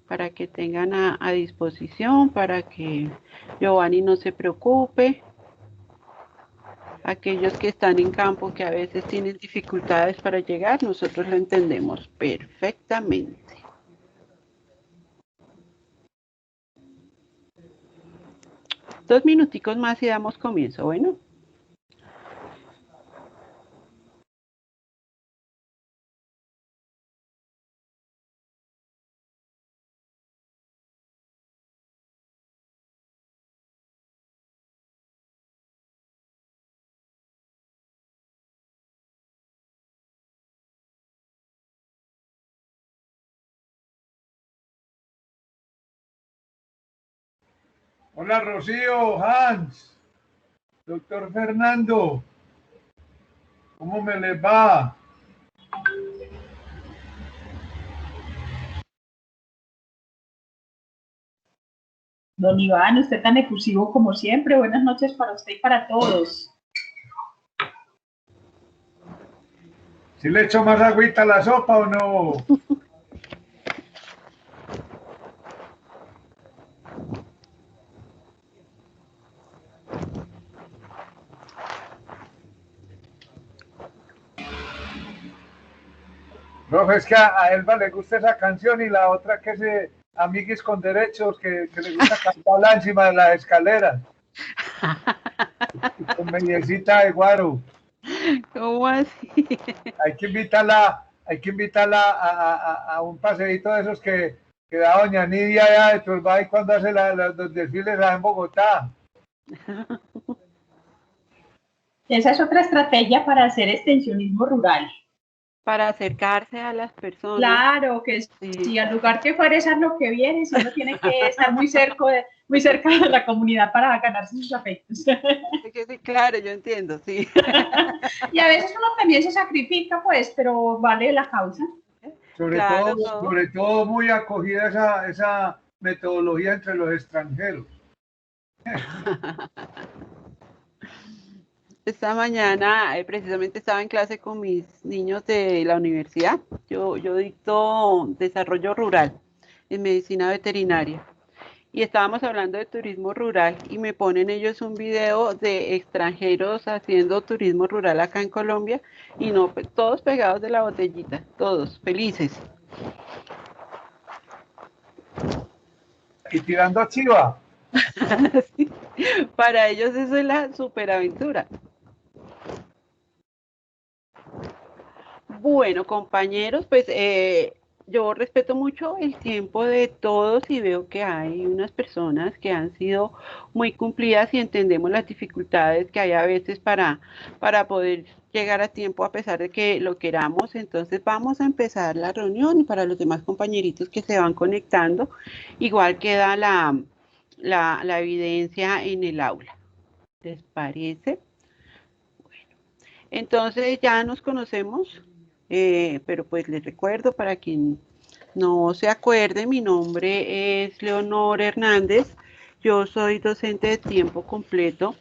para que tengan a disposición, para que Giovanni no se preocupe. Aquellos que están en campo que a veces tienen dificultades para llegar, nosotros lo entendemos perfectamente. Dos minuticos más y damos comienzo, bueno. Hola Rocío, Hans, doctor Fernando, ¿cómo me les va? Don Iván, usted tan efusivo como siempre. Buenas noches para usted y para todos. ¿Sí le echo más agüita a la sopa o no? Profe, es que a Elba le gusta esa canción y la otra que es Amiguis con Derechos, que le gusta cantarla encima de las escaleras. Con mediecita de guaro. ¿Cómo así? Hay que invitarla a un paseíto de esos que da doña Nidia allá de Turbay cuando hace los desfiles allá en Bogotá. Esa es otra estrategia para hacer extensionismo rural. Para acercarse a las personas. Claro, que sí. Si al lugar que fuere es lo que viene, si uno tiene que estar muy cerca de la comunidad para ganarse sus afectos. Sí, claro, yo entiendo, sí. Y a veces uno también se sacrifica, pues, pero vale la causa. Sobre todo muy acogida esa metodología entre los extranjeros. Esta mañana precisamente estaba en clase con mis niños de la universidad. Yo dicto desarrollo rural en medicina veterinaria. Y estábamos hablando de turismo rural y me ponen ellos un video de extranjeros haciendo turismo rural acá en Colombia y no, todos pegados de la botellita, todos felices. Y tirando a chiva. Sí, para ellos eso es la superaventura. Bueno, compañeros, pues yo respeto mucho el tiempo de todos y veo que hay unas personas que han sido muy cumplidas y entendemos las dificultades que hay a veces para poder llegar a tiempo a pesar de que lo queramos. Entonces vamos a empezar la reunión y para los demás compañeritos que se van conectando, igual queda la evidencia en el aula. ¿Les parece? Bueno, entonces ya nos conocemos. Pero pues les recuerdo para quien no se acuerde, mi nombre es Leonor Hernández, yo soy docente de tiempo completo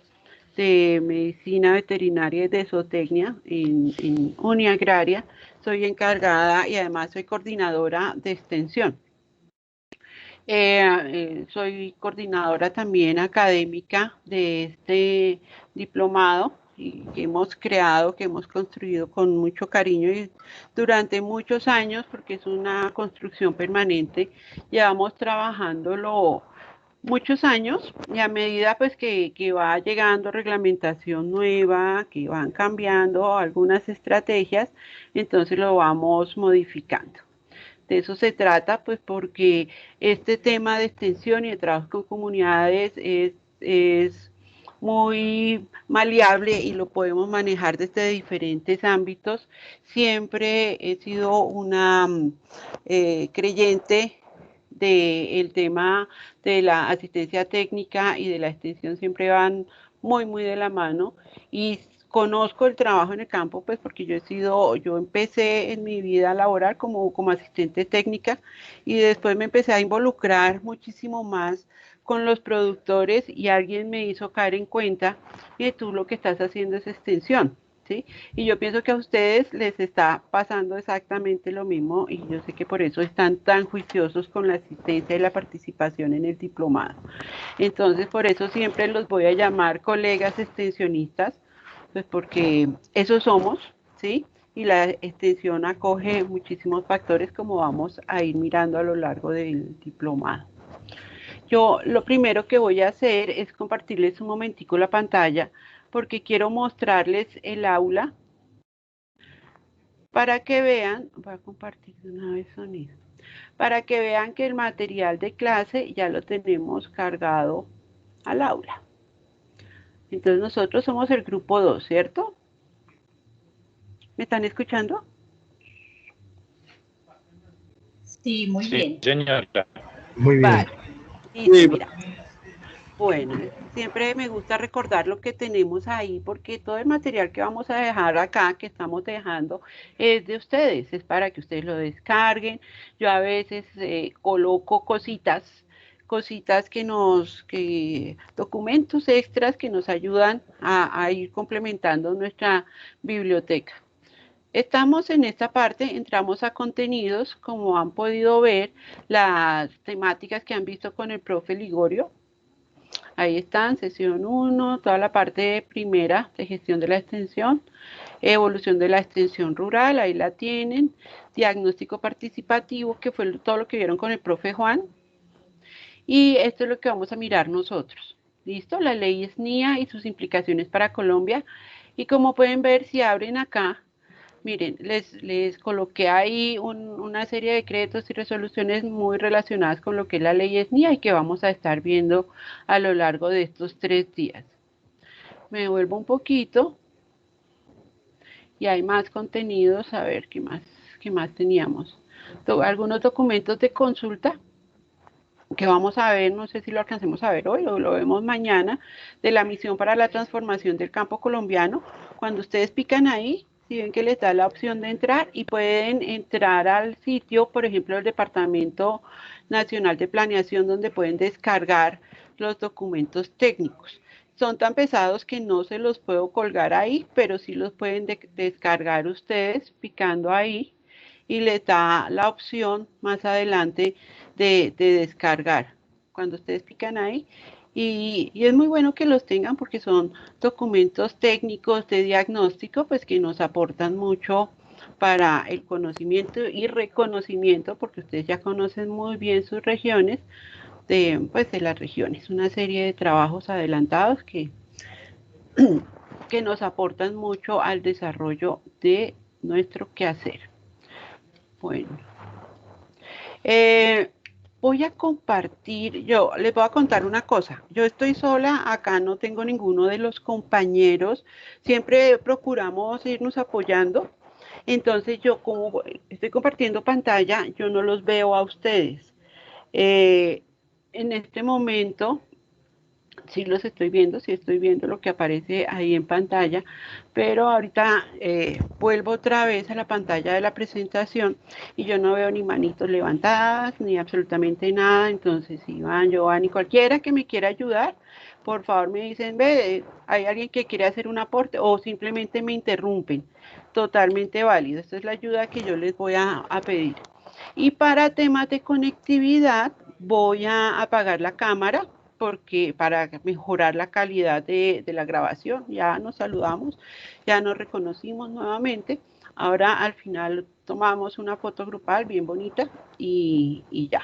de medicina veterinaria y de zootecnia en Uniagraria, soy encargada y además soy coordinadora de extensión. Soy coordinadora también académica de este diplomado y que hemos creado, que hemos construido con mucho cariño y durante muchos años, porque es una construcción permanente, llevamos trabajándolo muchos años y a medida pues que va llegando reglamentación nueva, que van cambiando algunas estrategias, entonces lo vamos modificando. De eso se trata, pues porque este tema de extensión y de trabajo con comunidades es muy maleable y lo podemos manejar desde diferentes ámbitos. Siempre he sido una creyente del tema de la asistencia técnica y de la extensión, siempre van muy de la mano y conozco el trabajo en el campo, pues porque yo empecé en mi vida laboral como asistente técnica y después me empecé a involucrar muchísimo más con los productores y alguien me hizo caer en cuenta que tú lo que estás haciendo es extensión. ¿sí? Y yo pienso que a ustedes les está pasando exactamente lo mismo y yo sé que por eso están tan juiciosos con la asistencia y la participación en el diplomado. Entonces, por eso siempre los voy a llamar colegas extensionistas, pues porque eso somos, ¿sí? Y la extensión acoge muchísimos factores como vamos a ir mirando a lo largo del diplomado. Yo lo primero que voy a hacer es compartirles un momentico la pantalla porque quiero mostrarles el aula para que vean, voy a compartir de una vez sonido, para que vean que el material de clase ya lo tenemos cargado al aula. Entonces nosotros somos el grupo 2, ¿cierto? ¿Me están escuchando? Sí, muy Sí, bien. señora. Muy bien. Vale, listo, mira. Bueno, siempre me gusta recordar lo que tenemos ahí porque todo el material que vamos a dejar acá, que estamos dejando, es de ustedes, es para que ustedes lo descarguen. Yo a veces coloco cositas documentos extras que nos ayudan a ir complementando nuestra biblioteca. Estamos en esta parte, entramos a contenidos, como han podido ver, las temáticas que han visto con el profe Ligorio. Ahí están, sesión 1, toda la parte primera de gestión de la extensión, evolución de la extensión rural, ahí la tienen, diagnóstico participativo, que fue todo lo que vieron con el profe Juan, y esto es lo que vamos a mirar nosotros. ¿Listo? La ley SNIA y sus implicaciones para Colombia, y como pueden ver, si abren acá, miren, les coloqué ahí una serie de decretos y resoluciones muy relacionadas con lo que es la ley SNIA y que vamos a estar viendo a lo largo de estos 3 días. Me vuelvo un poquito y hay más contenidos, a ver qué más teníamos. Algunos documentos de consulta que vamos a ver, no sé si lo alcancemos a ver hoy o lo vemos mañana, de la misión para la transformación del campo colombiano. Cuando ustedes pican ahí, si ven que les da la opción de entrar y pueden entrar al sitio, por ejemplo, del Departamento Nacional de Planeación, donde pueden descargar los documentos técnicos. Son tan pesados que no se los puedo colgar ahí, pero sí los pueden descargar ustedes picando ahí y les da la opción más adelante de descargar. Cuando ustedes pican ahí, y es muy bueno que los tengan porque son documentos técnicos de diagnóstico, pues que nos aportan mucho para el conocimiento y reconocimiento, porque ustedes ya conocen muy bien sus regiones, pues de las regiones, una serie de trabajos adelantados que nos aportan mucho al desarrollo de nuestro quehacer. Bueno, voy a compartir, yo les voy a contar una cosa, yo estoy sola, acá no tengo ninguno de los compañeros, siempre procuramos irnos apoyando, entonces yo como estoy compartiendo pantalla, yo no los veo a ustedes. En este momento sí los estoy viendo, sí estoy viendo lo que aparece ahí en pantalla, pero ahorita vuelvo otra vez a la pantalla de la presentación y yo no veo ni manitos levantadas, ni absolutamente nada. Entonces, Iván, Giovanni, cualquiera que me quiera ayudar, por favor me dicen, ve, hay alguien que quiere hacer un aporte o simplemente me interrumpen. Totalmente válido. Esta es la ayuda que yo les voy a pedir. Y para temas de conectividad, voy a apagar la cámara porque para mejorar la calidad de la grabación. Ya nos saludamos, ya nos reconocimos nuevamente. Ahora al final tomamos una foto grupal bien bonita y ya.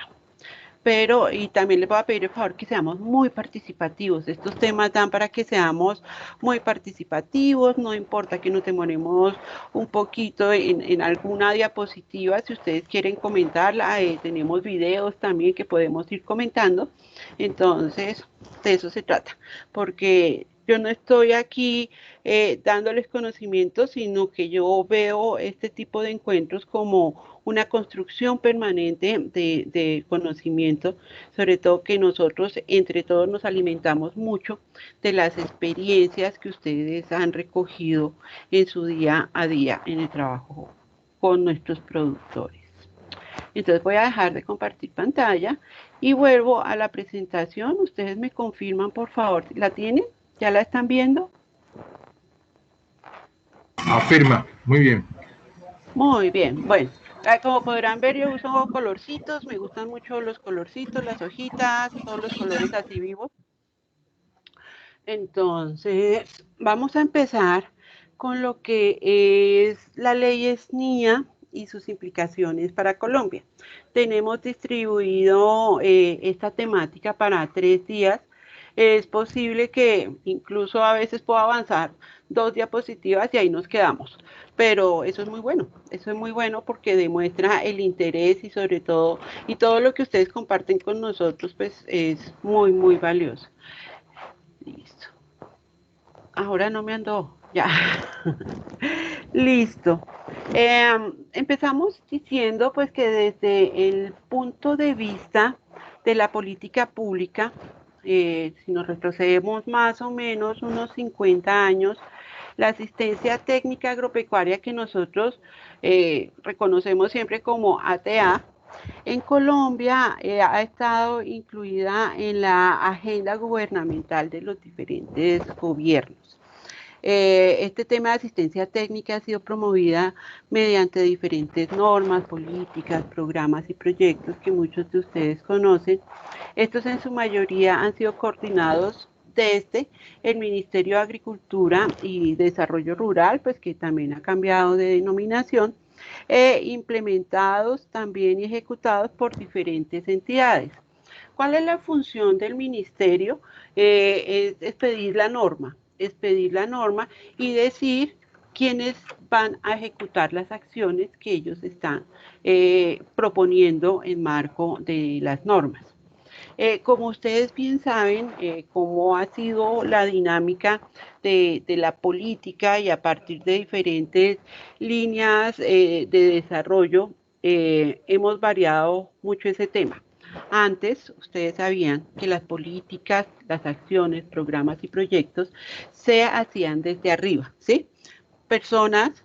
Pero, y también les voy a pedir el favor que seamos muy participativos. Estos temas dan para que seamos muy participativos, no importa que nos demoremos un poquito en alguna diapositiva, si ustedes quieren comentarla, tenemos videos también que podemos ir comentando. Entonces, de eso se trata, porque yo no estoy aquí dándoles conocimiento, sino que yo veo este tipo de encuentros como una construcción permanente de conocimiento, sobre todo que nosotros entre todos nos alimentamos mucho de las experiencias que ustedes han recogido en su día a día en el trabajo con nuestros productores. Entonces voy a dejar de compartir pantalla y vuelvo a la presentación. Ustedes me confirman, por favor, ¿la tienen? ¿Ya la están viendo? Afirma, muy bien. Muy bien, bueno, como podrán ver, yo uso colorcitos, me gustan mucho los colorcitos, las hojitas, todos los colores así vivos. Entonces, vamos a empezar con lo que es la ley SNIA y sus implicaciones para Colombia. Tenemos distribuido esta temática para 3 días. Es posible que incluso a veces pueda avanzar 2 diapositivas y ahí nos quedamos. Pero eso es muy bueno porque demuestra el interés y sobre todo, y todo lo que ustedes comparten con nosotros, pues es muy, muy valioso. Listo. Ahora no me andó, ya. Listo. Empezamos diciendo pues que desde el punto de vista de la política pública, si nos retrocedemos más o menos unos 50 años, la asistencia técnica agropecuaria que nosotros reconocemos siempre como ATA, en Colombia ha estado incluida en la agenda gubernamental de los diferentes gobiernos. Este tema de asistencia técnica ha sido promovida mediante diferentes normas, políticas, programas y proyectos que muchos de ustedes conocen. Estos en su mayoría han sido coordinados desde el Ministerio de Agricultura y Desarrollo Rural, pues que también ha cambiado de denominación, implementados también y ejecutados por diferentes entidades. ¿Cuál es la función del ministerio? Es pedir la norma, y decir quiénes van a ejecutar las acciones que ellos están proponiendo en marco de las normas. Como ustedes bien saben, cómo ha sido la dinámica de la política y a partir de diferentes líneas de desarrollo, hemos variado mucho ese tema. Antes, ustedes sabían que las políticas, las acciones, programas y proyectos se hacían desde arriba, ¿sí? Personas,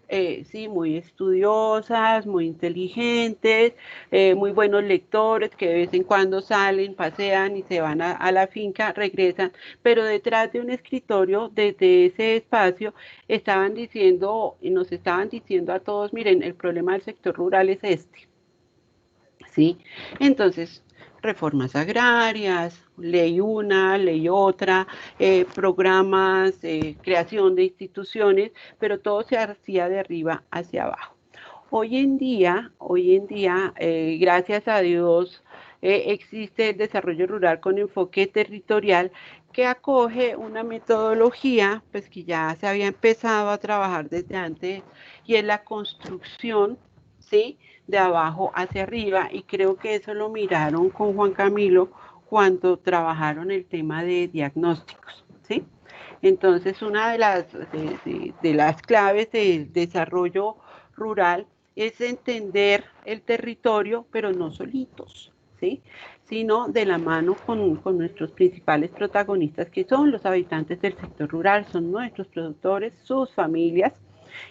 sí, muy estudiosas, muy inteligentes, muy buenos lectores que de vez en cuando salen, pasean y se van a la finca, regresan, pero detrás de un escritorio, desde ese espacio, estaban diciendo, y nos estaban diciendo a todos, miren, el problema del sector rural es este, ¿sí? Entonces, reformas agrarias, ley una, ley otra, programas, creación de instituciones, pero todo se hacía de arriba hacia abajo. Hoy en día, gracias a Dios, existe el desarrollo rural con enfoque territorial que acoge una metodología, pues que ya se había empezado a trabajar desde antes, y es la construcción, ¿sí? De abajo hacia arriba, y creo que eso lo miraron con Juan Camilo cuando trabajaron el tema de diagnósticos, ¿sí? Entonces, una de las claves del desarrollo rural es entender el territorio, pero no solitos, ¿sí? Sino de la mano con nuestros principales protagonistas, que son los habitantes del sector rural, son nuestros productores, sus familias,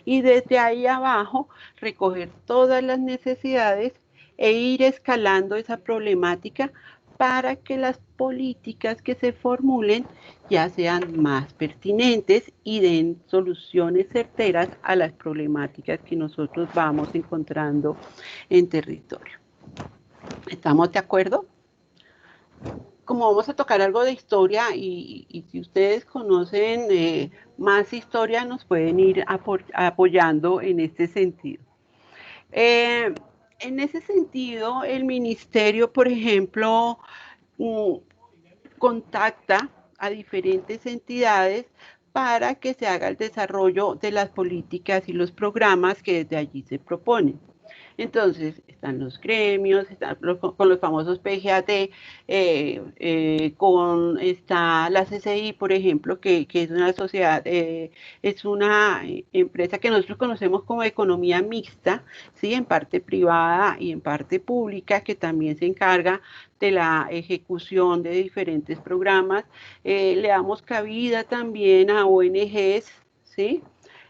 y desde ahí abajo recoger todas las necesidades e ir escalando esa problemática para que las políticas que se formulen ya sean más pertinentes y den soluciones certeras a las problemáticas que nosotros vamos encontrando en territorio. ¿Estamos de acuerdo? Como vamos a tocar algo de historia y si ustedes conocen más historia, nos pueden ir apoyando en este sentido. Eh, en ese sentido, el ministerio, por ejemplo, contacta a diferentes entidades para que se haga el desarrollo de las políticas y los programas que desde allí se proponen. Entonces, están los gremios, están con los famosos PGAT, está la CCI, por ejemplo, que es una sociedad, es una empresa que nosotros conocemos como economía mixta, ¿sí? En parte privada y en parte pública, que también se encarga de la ejecución de diferentes programas. Le damos cabida también a ONGs, ¿sí?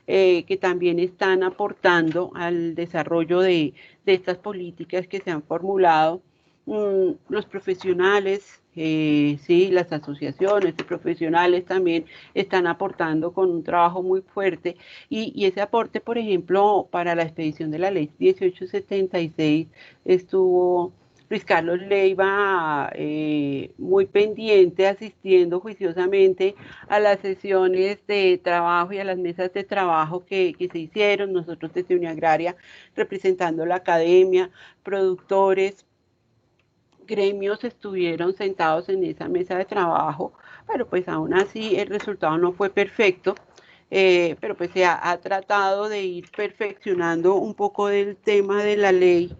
Que también están aportando al desarrollo de estas políticas que se han formulado. los profesionales, sí, las asociaciones de profesionales también están aportando con un trabajo muy fuerte y ese aporte, por ejemplo, para la expedición de la ley 1876 estuvo Luis Carlos Leiva muy pendiente, asistiendo juiciosamente a las sesiones de trabajo y a las mesas de trabajo que se hicieron. Nosotros desde Unión Agraria, representando la academia, productores, gremios estuvieron sentados en esa mesa de trabajo, pero pues aún así el resultado no fue perfecto, pero pues se ha tratado de ir perfeccionando un poco del tema de la ley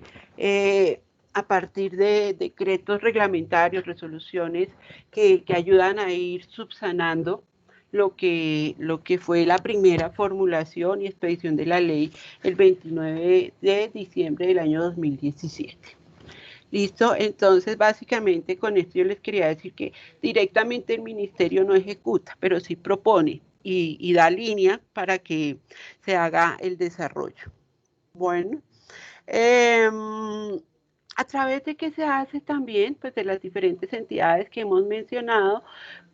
a partir de decretos reglamentarios, resoluciones que ayudan a ir subsanando lo que fue la primera formulación y expedición de la ley el 29 de diciembre del año 2017. ¿Listo? Entonces, básicamente con esto yo les quería decir que directamente el ministerio no ejecuta, pero sí propone y da línea para que se haga el desarrollo. Bueno, eh, a través de que se hace también, pues de las diferentes entidades que hemos mencionado,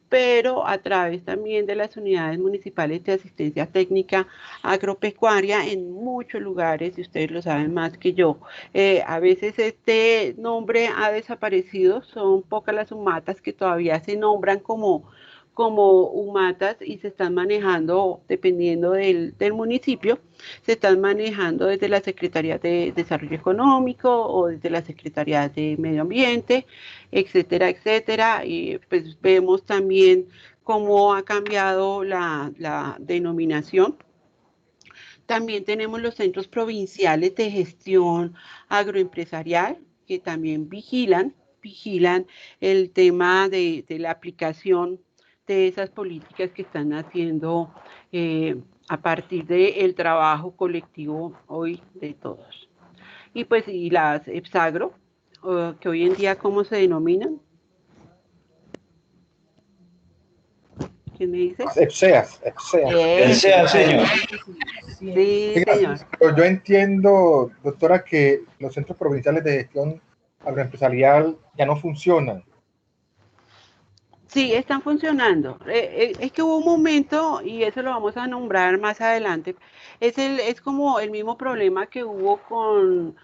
pero a través también de las unidades municipales de asistencia técnica agropecuaria en muchos lugares, y ustedes lo saben más que yo. A veces este nombre ha desaparecido, son pocas las humatas que todavía se nombran como humatas y se están manejando, dependiendo del municipio, se están manejando desde la Secretaría de Desarrollo Económico o desde la Secretaría de Medio Ambiente, etcétera, etcétera. Y pues vemos también cómo ha cambiado la denominación. También tenemos los centros provinciales de gestión agroempresarial que también vigilan el tema de la aplicación de esas políticas que están haciendo a partir del trabajo colectivo hoy de todos. Y pues y las EPSAGRO, que hoy en día, ¿cómo se denominan? ¿Quién me dice? EPSEAS. Sea, señor. Sí, señor. Pero yo entiendo, doctora, que los centros provinciales de gestión agroempresarial ya no funcionan. Sí, están funcionando. Es que hubo un momento, y eso lo vamos a nombrar más adelante, es como el mismo problema que hubo con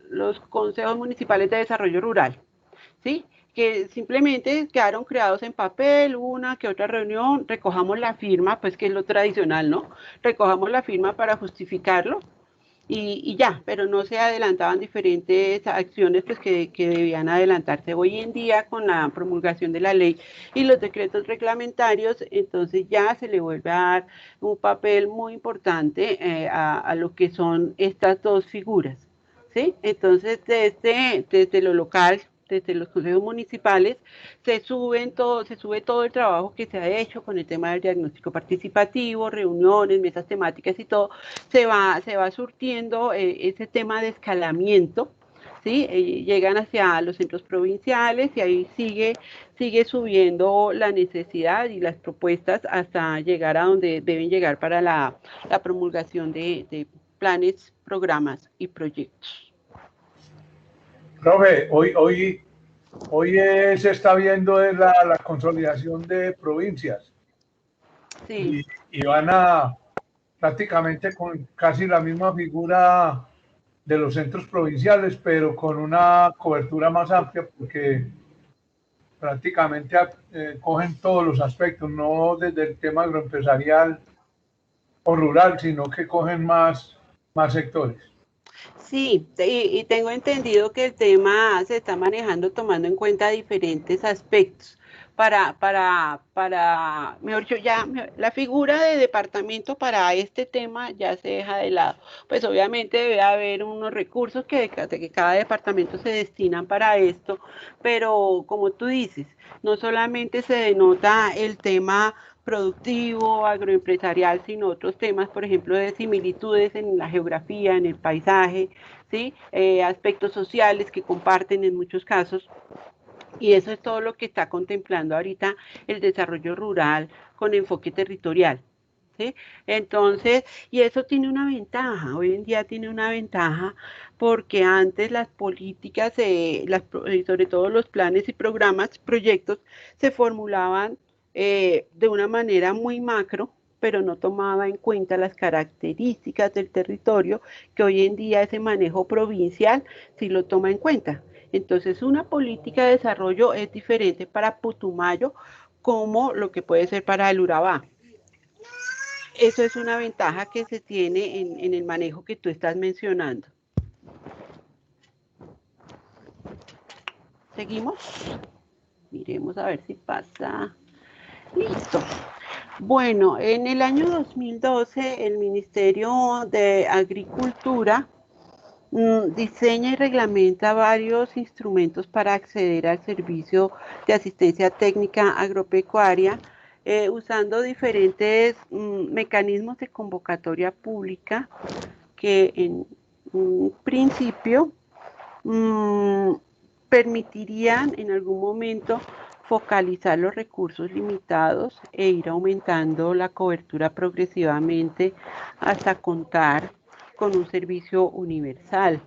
los consejos municipales de desarrollo rural, ¿sí? Que simplemente quedaron creados en papel, una que otra reunión, recojamos la firma, pues que es lo tradicional, ¿no? Recojamos la firma para justificarlo y ya, pero no se adelantaban diferentes acciones pues, que debían adelantarse. Hoy en día, con la promulgación de la ley y los decretos reglamentarios, entonces ya se le vuelve a dar un papel muy importante a lo que son estas dos figuras, ¿sí? Entonces, desde lo local, desde los consejos municipales, se sube todo el trabajo que se ha hecho con el tema del diagnóstico participativo, reuniones, mesas temáticas y todo, se va surtiendo ese tema de escalamiento, ¿sí? Llegan hacia los centros provinciales y ahí sigue subiendo la necesidad y las propuestas hasta llegar a donde deben llegar para la promulgación de planes, programas y proyectos. Profe, hoy se está viendo la consolidación de provincias Sí. y van a prácticamente con casi la misma figura de los centros provinciales, pero con una cobertura más amplia porque prácticamente cogen todos los aspectos, no desde el tema agroempresarial o rural, sino que cogen más sectores. Sí, y tengo entendido que el tema se está manejando tomando en cuenta diferentes aspectos mejor dicho, ya la figura de departamento para este tema ya se deja de lado. Pues obviamente debe haber unos recursos que cada departamento se destinan para esto, pero como tú dices, no solamente se denota el tema productivo, agroempresarial, sino otros temas, por ejemplo, de similitudes en la geografía, en el paisaje, ¿sí? Aspectos sociales que comparten en muchos casos. Y eso es todo lo que está contemplando ahorita el desarrollo rural con enfoque territorial, ¿sí? Entonces, y eso tiene una ventaja, hoy en día tiene una ventaja porque antes las políticas, sobre todo los planes y programas, proyectos, se formulaban de una manera muy macro, pero no tomaba en cuenta las características del territorio, que hoy en día ese manejo provincial sí lo toma en cuenta. Entonces, una política de desarrollo es diferente para Putumayo como lo que puede ser para el Urabá. Eso es una ventaja que se tiene en el manejo que tú estás mencionando. ¿Seguimos? Miremos a ver si pasa. Listo. Bueno, en el año 2012 el Ministerio de Agricultura diseña y reglamenta varios instrumentos para acceder al servicio de asistencia técnica agropecuaria, usando diferentes mecanismos de convocatoria pública que en un principio permitirían en algún momento focalizar los recursos limitados e ir aumentando la cobertura progresivamente hasta contar con un servicio universal.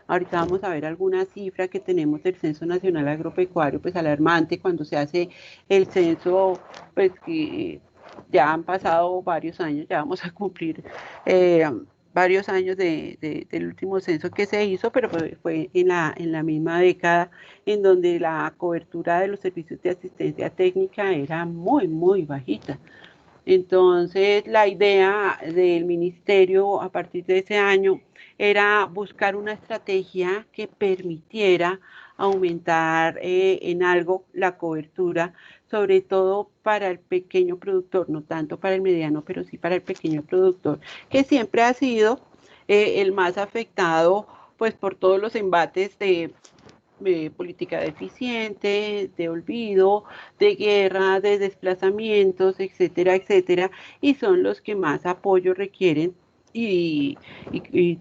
Ahorita vamos a ver alguna cifra que tenemos del Censo Nacional Agropecuario, pues alarmante cuando se hace el censo, pues que ya han pasado varios años, ya vamos a cumplir varios años del último censo que se hizo, pero fue en la misma década en donde la cobertura de los servicios de asistencia técnica era muy, muy bajita. Entonces, la idea del ministerio a partir de ese año era buscar una estrategia que permitiera aumentar en algo la cobertura, sobre todo para el pequeño productor, no tanto para el mediano, pero sí para el pequeño productor, que siempre ha sido el más afectado pues por todos los embates de política deficiente, de olvido, de guerra, de desplazamientos, etcétera, etcétera, y son los que más apoyo requieren y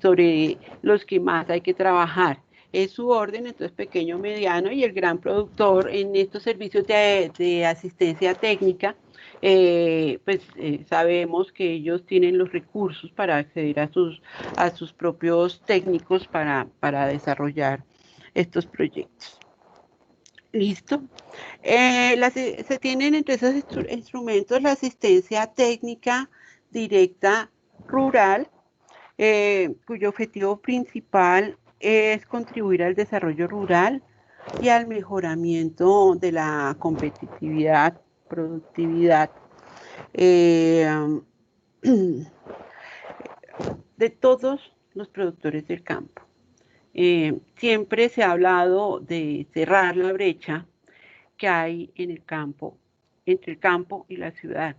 sobre los que más hay que trabajar. Es su orden, entonces pequeño, mediano y el gran productor en estos servicios de asistencia técnica, sabemos que ellos tienen los recursos para acceder a sus propios técnicos para desarrollar estos proyectos. ¿Listo? Se tienen entre esos instrumentos la asistencia técnica directa rural, cuyo objetivo principal es contribuir al desarrollo rural y al mejoramiento de la competitividad, productividad de todos los productores del campo. Siempre se ha hablado de cerrar la brecha que hay en el campo, entre el campo y la ciudad,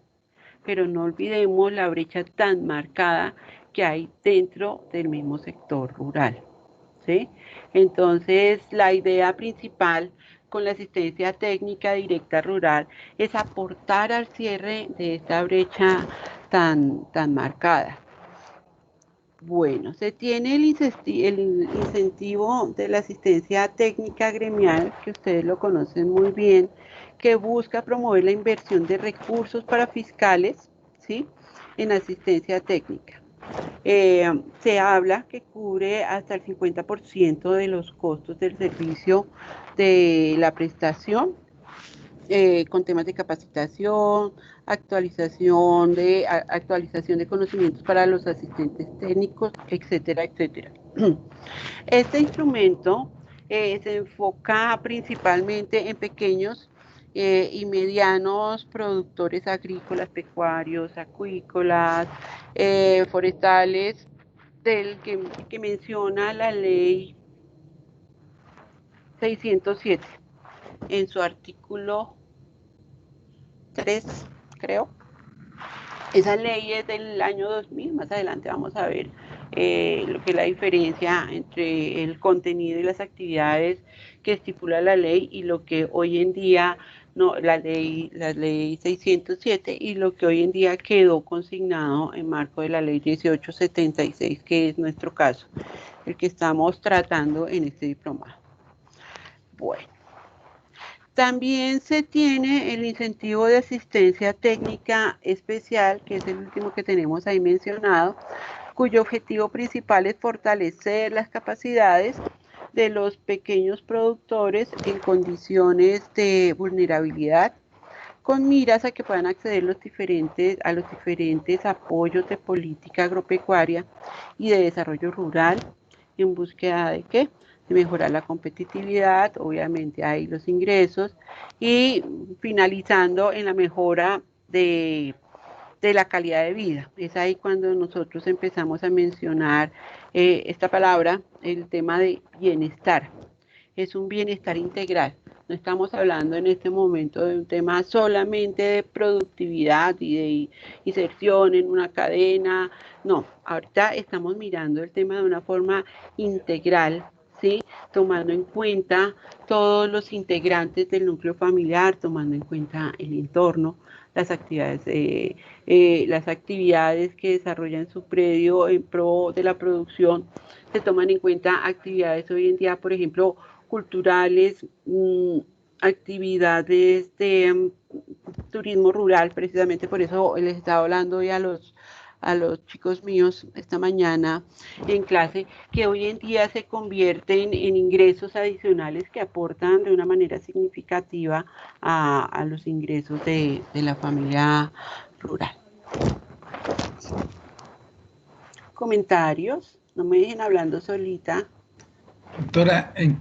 pero no olvidemos la brecha tan marcada que hay dentro del mismo sector rural, ¿sí? Entonces, la idea principal con la asistencia técnica directa rural es aportar al cierre de esta brecha tan marcada. Bueno, se tiene el incentivo de la asistencia técnica gremial, que ustedes lo conocen muy bien, que busca promover la inversión de recursos para fiscales, ¿sí?, en asistencia técnica. Se habla que cubre hasta el 50% de los costos del servicio de la prestación, con temas de capacitación, actualización de conocimientos para los asistentes técnicos, etcétera, etcétera. Este instrumento se enfoca principalmente en pequeños y medianos productores agrícolas, pecuarios, acuícolas, forestales, del que menciona la ley 607 en su artículo 3, creo. Esa ley es del año 2000, más adelante vamos a ver lo que es la diferencia entre el contenido y las actividades que estipula la ley y lo que hoy en día, no, la ley 607 y lo que hoy en día quedó consignado en marco de la ley 1876, que es nuestro caso, el que estamos tratando en este diplomado. Bueno. También se tiene el incentivo de asistencia técnica especial, que es el último que tenemos ahí mencionado, cuyo objetivo principal es fortalecer las capacidades de los pequeños productores en condiciones de vulnerabilidad, con miras a que puedan acceder a los diferentes apoyos de política agropecuaria y de desarrollo rural en búsqueda de ¿qué? De mejorar la competitividad, obviamente hay los ingresos y finalizando en la mejora de la calidad de vida. Es ahí cuando nosotros empezamos a mencionar esta palabra, el tema de bienestar. Es un bienestar integral. No estamos hablando en este momento de un tema solamente de productividad y de inserción en una cadena. No, ahorita estamos mirando el tema de una forma integral, ¿sí? Tomando en cuenta todos los integrantes del núcleo familiar, tomando en cuenta el entorno, las actividades que desarrolla en su predio en pro de la producción. Se toman en cuenta actividades hoy en día, por ejemplo, culturales, actividades de turismo rural, precisamente por eso les estaba hablando hoy a los chicos míos esta mañana en clase, que hoy en día se convierten en ingresos adicionales que aportan de una manera significativa a los ingresos de la familia rural. ¿Comentarios? No me dejen hablando solita. Doctora, en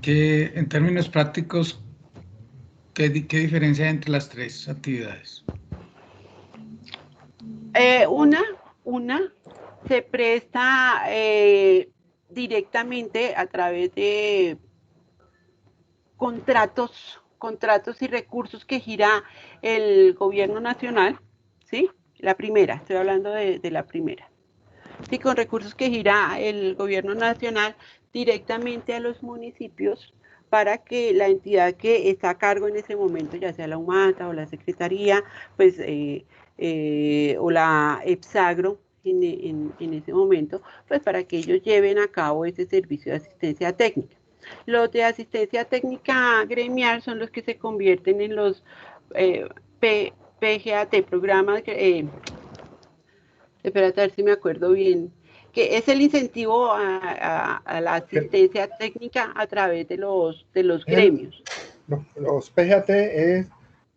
términos prácticos, ¿qué diferencia hay entre las tres actividades? Una se presta directamente a través de contratos y recursos que gira el gobierno nacional, ¿sí? La primera, estoy hablando de la primera. Sí, con recursos que gira el gobierno nacional directamente a los municipios para que la entidad que está a cargo en ese momento, ya sea la UMATA o la Secretaría, pues, o la EPSAGRO en ese momento, pues para que ellos lleven a cabo ese servicio de asistencia técnica. Los de asistencia técnica gremial son los que se convierten en los PGAT, programas, espérate a ver si me acuerdo bien, que es el incentivo a la asistencia técnica a través de los gremios. Los PGAT es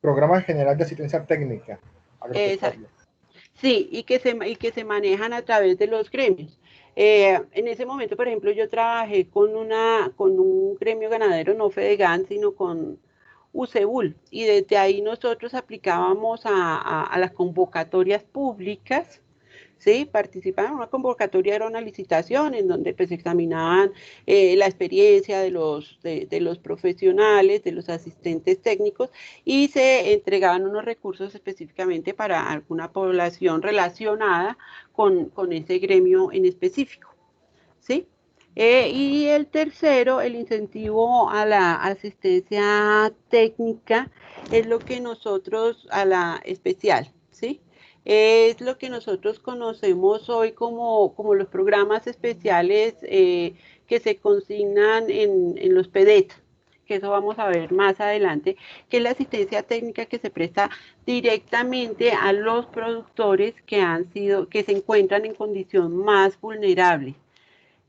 Programa General de Asistencia Técnica Agropecuaria. Sí, y que se manejan a través de los gremios. En ese momento, por ejemplo, yo trabajé con un gremio ganadero, no Fedegan, sino con UCEBUL, y desde ahí nosotros aplicábamos a las convocatorias públicas. Sí, participaban en una convocatoria, era una licitación en donde pues examinaban la experiencia de los profesionales, de los asistentes técnicos y se entregaban unos recursos específicamente para alguna población relacionada con ese gremio en específico, ¿sí? Y el tercero, el incentivo a la asistencia técnica, es lo que nosotros, a la especial, ¿sí? Es lo que nosotros conocemos hoy como los programas especiales que se consignan en los PEDET, que eso vamos a ver más adelante, que es la asistencia técnica que se presta directamente a los productores que se encuentran en condición más vulnerable,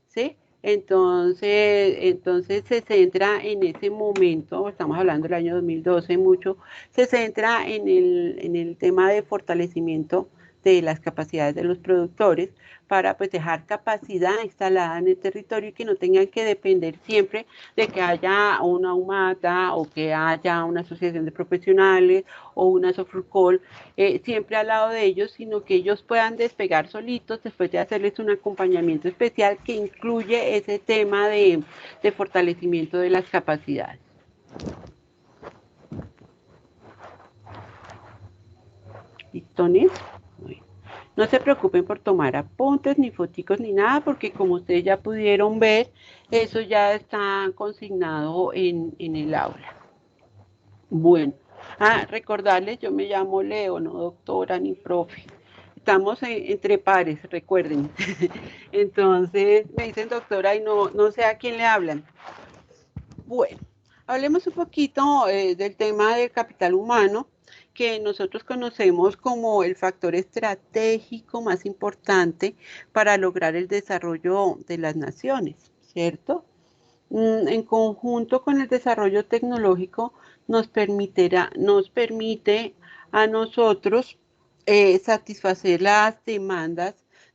¿sí? Entonces se centra en ese momento, estamos hablando del año 2012 mucho, se centra en el tema de fortalecimiento de las capacidades de los productores para pues dejar capacidad instalada en el territorio y que no tengan que depender siempre de que haya una UMATA o que haya una asociación de profesionales o una Sofrucol siempre al lado de ellos, sino que ellos puedan despegar solitos después de hacerles un acompañamiento especial que incluye ese tema de fortalecimiento de las capacidades. ¿Listones? No se preocupen por tomar apuntes, ni foticos, ni nada, porque como ustedes ya pudieron ver, eso ya está consignado en el aula. Bueno, recordarles, yo me llamo Leo, no doctora ni profe. Estamos entre pares, recuerden. Entonces, me dicen doctora y no sé a quién le hablan. Bueno, Hablemos un poquito del tema del capital humano, que nosotros conocemos como el factor estratégico más importante para lograr el desarrollo de las naciones, ¿cierto? En conjunto con el desarrollo tecnológico nos permite a nosotros satisfacer las demandas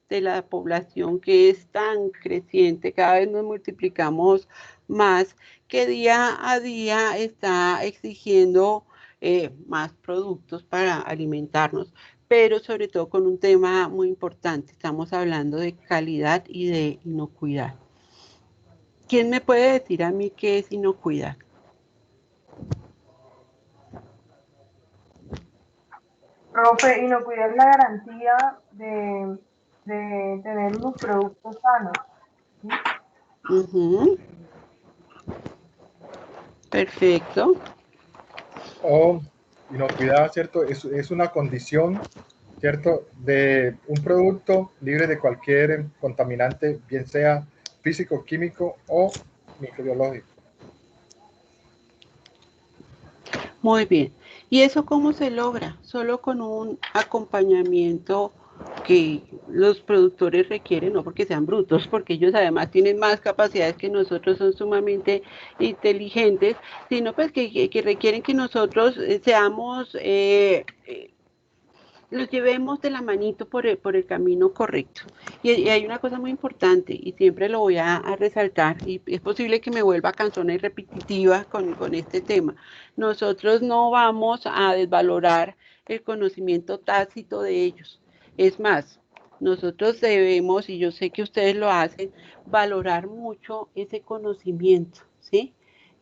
de la población que es tan creciente, cada vez nos multiplicamos más, que día a día está exigiendo más productos para alimentarnos, pero sobre todo con un tema muy importante, estamos hablando de calidad y de inocuidad. ¿Quién me puede decir a mí qué es inocuidad? Profe, inocuidad es la garantía de tener unos productos sanos. ¿Sí? Uh-huh. Perfecto. O inocuidad, ¿cierto? Es una condición, ¿cierto? De un producto libre de cualquier contaminante, bien sea físico, químico o microbiológico. Muy bien. ¿Y eso cómo se logra? Solo con un acompañamiento que los productores requieren, no porque sean brutos, porque ellos además tienen más capacidades que nosotros, son sumamente inteligentes, sino pues que requieren que nosotros seamos los llevemos de la manito por el camino correcto. Y hay una cosa muy importante, y siempre lo voy a resaltar, y es posible que me vuelva cansona y repetitiva con este tema. Nosotros no vamos a desvalorar el conocimiento tácito de ellos. Es más, nosotros debemos, y yo sé que ustedes lo hacen, valorar mucho ese conocimiento, ¿sí?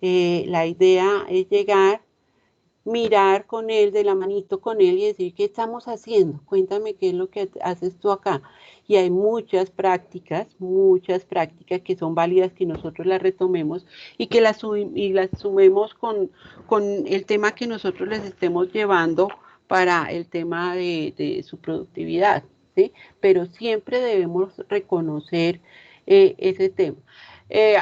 La idea es llegar, mirar con él, de la manito con él y decir, ¿qué estamos haciendo? Cuéntame qué es lo que haces tú acá. Y hay muchas prácticas que son válidas que nosotros las retomemos y que las sumemos con el tema que nosotros les estemos llevando para el tema de su productividad, ¿sí? Pero siempre debemos reconocer ese tema. Eh,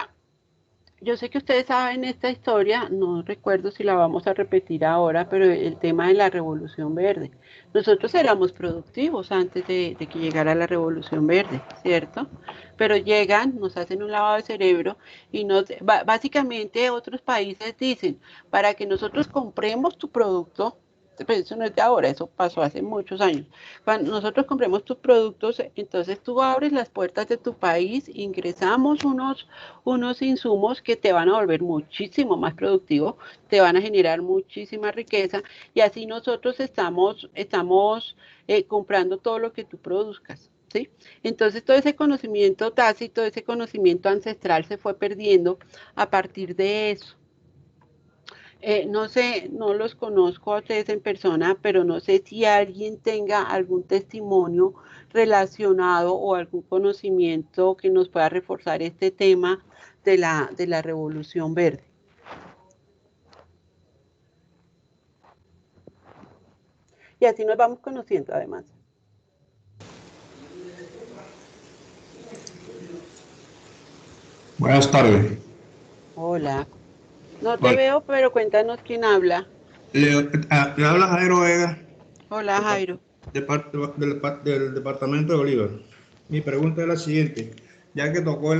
yo sé que ustedes saben esta historia, no recuerdo si la vamos a repetir ahora, pero el tema de la Revolución Verde. Nosotros éramos productivos antes de que llegara la Revolución Verde, ¿cierto? Pero llegan, nos hacen un lavado de cerebro y básicamente otros países dicen, para que nosotros compremos tu producto, pero eso no es de ahora, eso pasó hace muchos años. Cuando nosotros compremos tus productos, entonces tú abres las puertas de tu país, ingresamos unos insumos que te van a volver muchísimo más productivo, te van a generar muchísima riqueza y así nosotros estamos comprando todo lo que tú produzcas. ¿Sí? Entonces todo ese conocimiento tácito, ese conocimiento ancestral se fue perdiendo a partir de eso. No sé, no los conozco a ustedes en persona, pero no sé si alguien tenga algún testimonio relacionado o algún conocimiento que nos pueda reforzar este tema de la Revolución Verde. Y así nos vamos conociendo además. Buenas tardes. Hola. No te veo, pero cuéntanos quién habla. Le habla Jairo Vega. Hola, Jairo. Del departamento de Bolívar. Mi pregunta es la siguiente, ya que tocó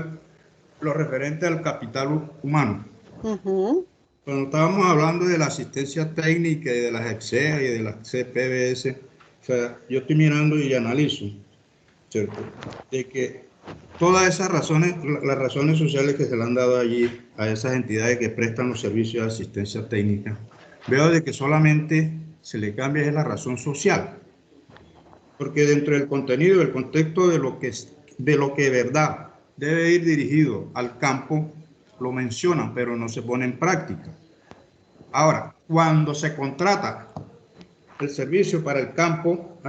lo referente al capital humano. Cuando estábamos hablando de la asistencia técnica y de las EXEA y de las CPBS, o sea, yo estoy mirando y analizo, ¿cierto? De que todas esas razones, las razones sociales que se le han dado allí a esas entidades que prestan los servicios de asistencia técnica, veo de que solamente se le cambia es la razón social, porque dentro del contenido, del contexto de lo que de verdad debe ir dirigido al campo, lo mencionan, pero no se pone en práctica. Ahora, cuando se contrata el servicio para el campo,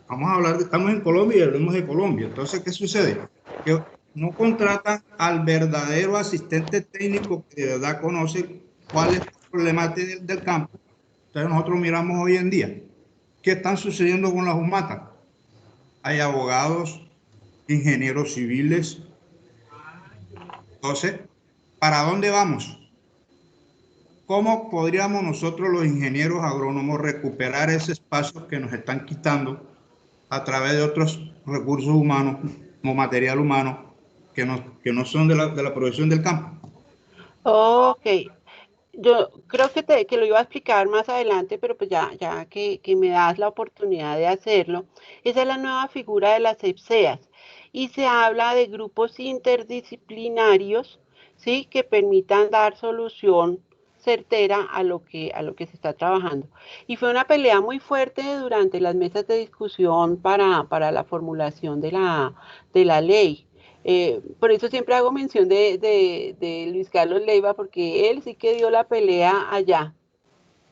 vamos a hablar, estamos en Colombia y hablamos de Colombia, entonces, ¿qué sucede? Que no contratan al verdadero asistente técnico que de verdad conoce cuál es el problema del campo. Entonces nosotros miramos hoy en día qué están sucediendo con las humatas. Hay abogados, ingenieros civiles. Entonces, ¿para dónde vamos? ¿cómo podríamos nosotros los ingenieros agrónomos recuperar ese espacio que nos están quitando a través de otros recursos humanos o material humano que no son de la producción del campo? Ok, yo creo que lo iba a explicar más adelante, pero pues ya que me das la oportunidad de hacerlo. Esa es la nueva figura de las EPSEAS y se habla de grupos interdisciplinarios, ¿sí? Que permitan dar solución certera a lo que se está trabajando. Y fue una pelea muy fuerte durante las mesas de discusión para la formulación de la ley. Por eso siempre hago mención de Luis Carlos Leiva, porque él sí que dio la pelea allá.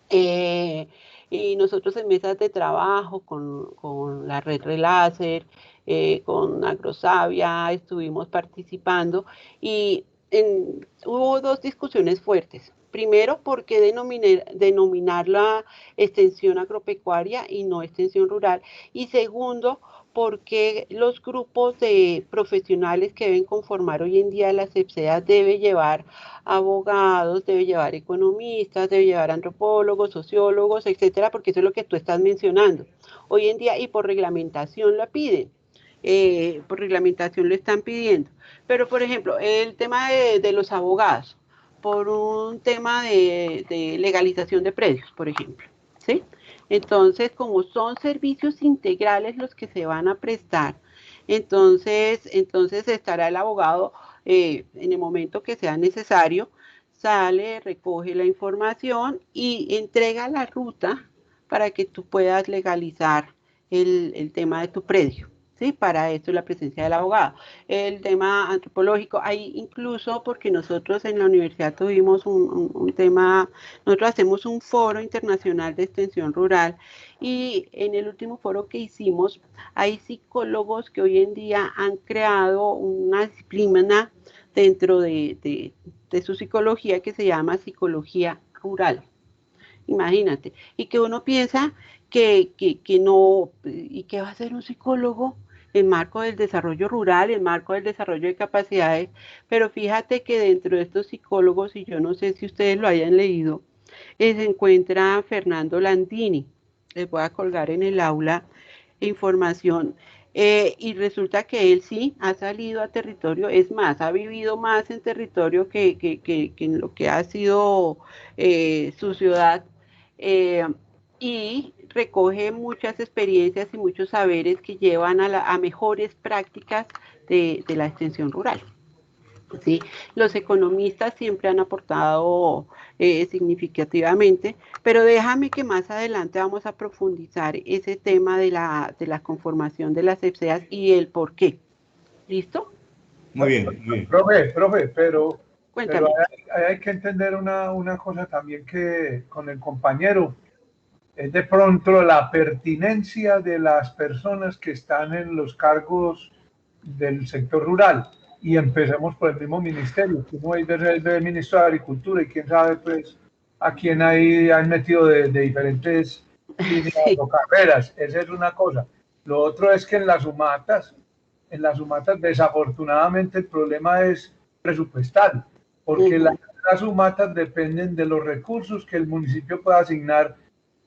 Eh, y nosotros en mesas de trabajo con la red Reláser, con Agrosavia, estuvimos participando y hubo dos discusiones fuertes. Primero, ¿por qué denominar la extensión agropecuaria y no extensión rural? Y segundo, porque los grupos de profesionales que deben conformar hoy en día las EPSEAS debe llevar abogados, debe llevar economistas, debe llevar antropólogos, sociólogos, etcétera, porque eso es lo que tú estás mencionando. Hoy en día, y por reglamentación lo piden, por reglamentación lo están pidiendo. Pero, por ejemplo, el tema de los abogados, por un tema de legalización de predios, por ejemplo, ¿sí? Entonces, como son servicios integrales los que se van a prestar, entonces estará el abogado en el momento que sea necesario, sale, recoge la información y entrega la ruta para que tú puedas legalizar el tema de tu predio. ¿Sí? Para eso la presencia del abogado. El tema antropológico, hay incluso porque nosotros en la universidad tuvimos un tema, nosotros hacemos un foro internacional de extensión rural y en el último foro que hicimos hay psicólogos que hoy en día han creado una disciplina dentro de su psicología que se llama psicología rural. Imagínate. Y que uno piensa que no, ¿y qué va a hacer un psicólogo en marco del desarrollo rural, en marco del desarrollo de capacidades? Pero fíjate que dentro de estos psicólogos, y yo no sé si ustedes lo hayan leído, se encuentra Fernando Landini. Les voy a colgar en el aula información. Y resulta que él sí ha salido a territorio, es más, ha vivido más en territorio que en lo que ha sido su ciudad, y recoge muchas experiencias y muchos saberes que llevan a mejores prácticas de la extensión rural. ¿Sí? Los economistas siempre han aportado significativamente, pero déjame que más adelante vamos a profundizar ese tema de la conformación de las EPSEAS y el por qué. ¿Listo? Muy bien, muy bien. Profe, pero Cuéntame. hay que entender una cosa también que con el compañero es de pronto la pertinencia de las personas que están en los cargos del sector rural. Y empecemos por el mismo ministerio, que no hay el ministro de Agricultura y quién sabe pues a quién ahí han metido de diferentes líneas o carreras. Esa es una cosa. Lo otro es que en las sumatas desafortunadamente el problema es presupuestal, porque las sumatas dependen de los recursos que el municipio pueda asignar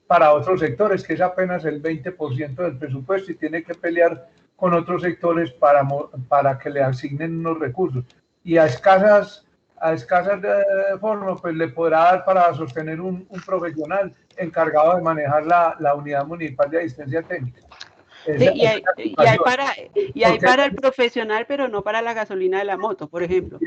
para otros sectores, que es apenas el 20% del presupuesto y tiene que pelear con otros sectores para que le asignen unos recursos. Y a escasas formas, pues le podrá dar para sostener un profesional encargado de manejar la unidad municipal de asistencia técnica. Sí, y hay para el profesional, pero no para la gasolina de la moto, por ejemplo.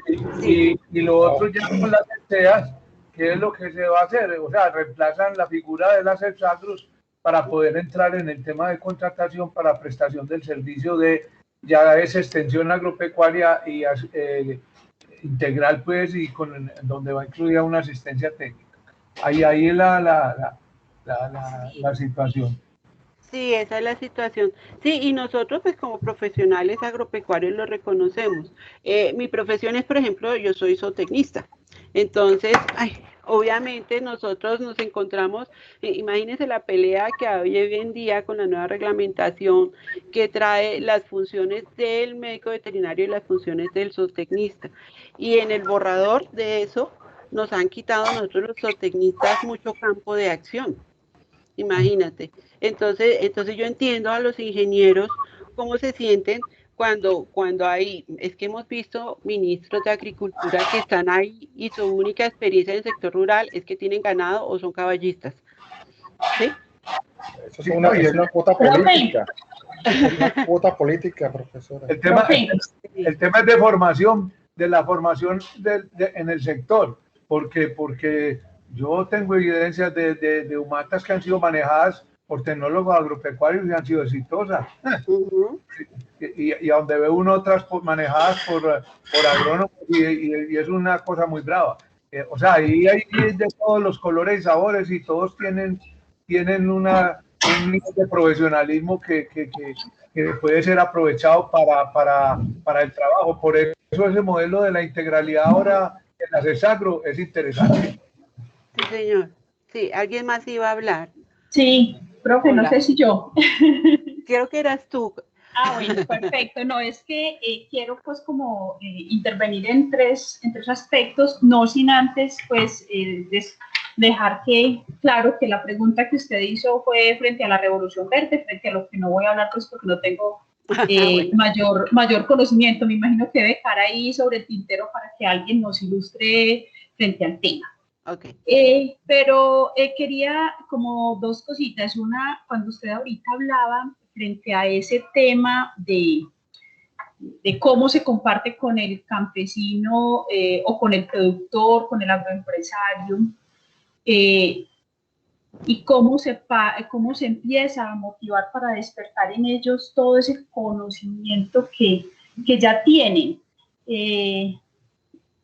Sí. Y lo otro ya con las EPSEAS, ¿qué es lo que se va a hacer? O sea, reemplazan la figura de las EPSAGROS para poder entrar en el tema de contratación para prestación del servicio de ya esa extensión agropecuaria y integral, pues, y donde va incluida una asistencia técnica. Ahí es la situación. Sí, esa es la situación. Sí, y nosotros pues como profesionales agropecuarios lo reconocemos. Mi profesión es, por ejemplo, yo soy zootecnista. Entonces, obviamente nosotros nos encontramos, imagínense la pelea que hay hoy en día con la nueva reglamentación que trae las funciones del médico veterinario y las funciones del zootecnista. Y en el borrador de eso nos han quitado a nosotros los zootecnistas mucho campo de acción. Imagínate. Entonces yo entiendo a los ingenieros cómo se sienten cuando hay, es que hemos visto ministros de agricultura que están ahí y su única experiencia en el sector rural es que tienen ganado o son caballistas. ¿Sí? Eso es una cuota política. Es una cuota política, profesora. El tema es de formación, de la formación en el sector, porque yo tengo evidencias de humatas que han sido manejadas por tecnólogos agropecuarios y han sido exitosas. Y a donde ve uno otras manejadas por agrónomos y es una cosa muy brava. O sea, ahí hay de todos los colores y sabores y todos tienen un nivel de profesionalismo que puede ser aprovechado para el trabajo. Por eso ese modelo de la integralidad ahora en la CESAGRO es interesante. Sí, señor. Sí, ¿alguien más iba a hablar? Sí, profe, Hola. no sé si yo. Creo que eras tú. Bueno, perfecto. No, es que quiero pues como intervenir en tres aspectos, no sin antes pues dejar claro que la pregunta que usted hizo fue frente a la Revolución Verde, frente a lo que no voy a hablar pues porque no tengo mayor conocimiento. Me imagino que debe dejar ahí sobre el tintero para que alguien nos ilustre frente al tema. Okay. Pero quería como dos cositas. Una, cuando usted ahorita hablaba frente a ese tema de cómo se comparte con el campesino o con el productor, con el agroempresario, y cómo se empieza a motivar para despertar en ellos todo ese conocimiento que ya tienen.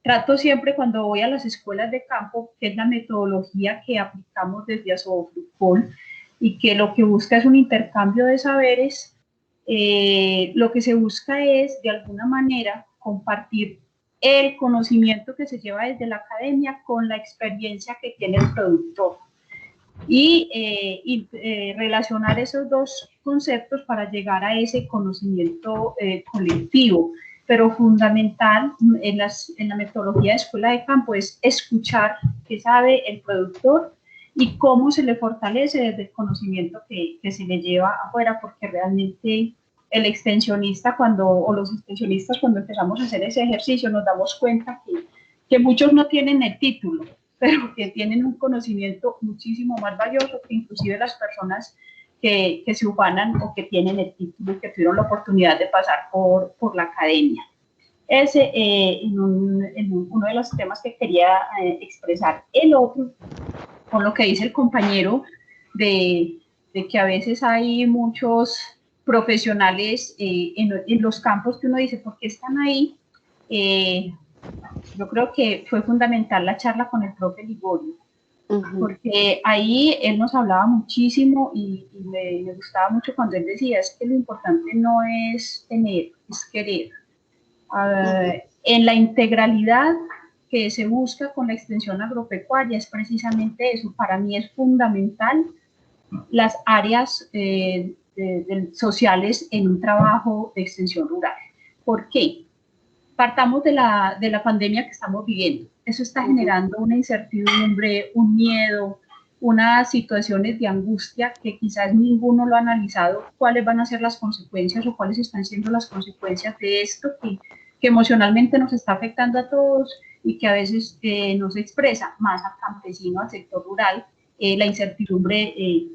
Trato siempre cuando voy a las escuelas de campo, que es la metodología que aplicamos desde Asobofrucol y que lo que busca es un intercambio de saberes. Lo que se busca es, de alguna manera, compartir el conocimiento que se lleva desde la academia con la experiencia que tiene el productor y relacionar esos dos conceptos para llegar a ese conocimiento colectivo. Pero fundamental en la metodología de escuela de campo es escuchar qué sabe el productor y cómo se le fortalece desde el conocimiento que se le lleva afuera, porque realmente el extensionista o los extensionistas cuando empezamos a hacer ese ejercicio nos damos cuenta que muchos no tienen el título, pero que tienen un conocimiento muchísimo más valioso que inclusive las personas que se ufanan o que tienen el título y que tuvieron la oportunidad de pasar por la academia. Ese es uno de los temas que quería expresar. El otro, con lo que dice el compañero, de que a veces hay muchos profesionales en los campos que uno dice, ¿por qué están ahí? Yo creo que fue fundamental la charla con el profe Ligorio, porque ahí él nos hablaba muchísimo y me gustaba mucho cuando él decía, es que lo importante no es tener, es querer. En la integralidad que se busca con la extensión agropecuaria es precisamente eso. Para mí es fundamental las áreas sociales en un trabajo de extensión rural. ¿Por qué? Partamos de la pandemia que estamos viviendo. Eso está generando una incertidumbre, un miedo, unas situaciones de angustia que quizás ninguno lo ha analizado, cuáles van a ser las consecuencias o cuáles están siendo las consecuencias de esto que emocionalmente nos está afectando a todos y que a veces no se expresa más al campesino, al sector rural. La incertidumbre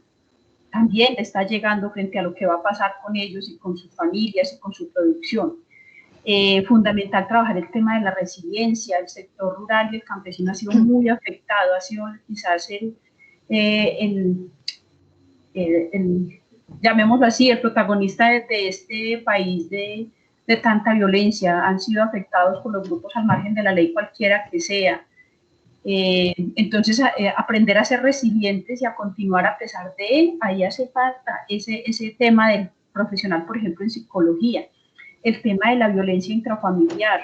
también está llegando frente a lo que va a pasar con ellos y con sus familias y con su producción. Fundamental trabajar el tema de la resiliencia. El sector rural y el campesino ha sido muy afectado, ha sido quizás llamémoslo así, el protagonista de este país de tanta violencia. Han sido afectados por los grupos al margen de la ley, cualquiera que sea. Entonces, aprender a ser resilientes y a continuar a pesar de él, ahí hace falta ese tema del profesional, por ejemplo, en psicología, el tema de la violencia intrafamiliar,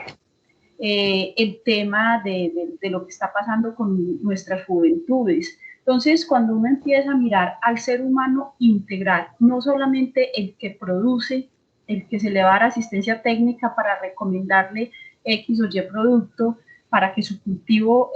el tema de lo que está pasando con nuestras juventudes. Entonces, cuando uno empieza a mirar al ser humano integral, no solamente el que produce, el que se le va a dar asistencia técnica para recomendarle X o Y producto, para que su cultivo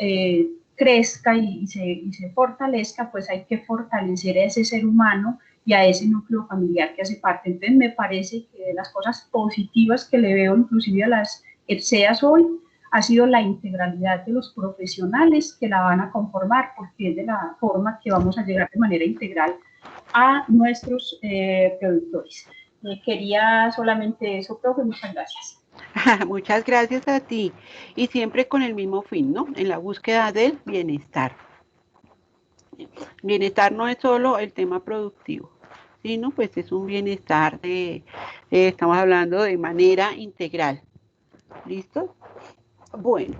crezca y se fortalezca, pues hay que fortalecer a ese ser humano y a ese núcleo familiar que hace parte. Entonces me parece que de las cosas positivas que le veo inclusive a las ERCEAs hoy ha sido la integralidad de los profesionales que la van a conformar, porque es de la forma que vamos a llegar de manera integral a nuestros productores. Quería solamente eso, profe, muchas gracias. Muchas gracias a ti, y siempre con el mismo fin, ¿no? En la búsqueda del bienestar. Bienestar no es solo el tema productivo, sino pues es un bienestar estamos hablando de manera integral. ¿Listo? Bueno,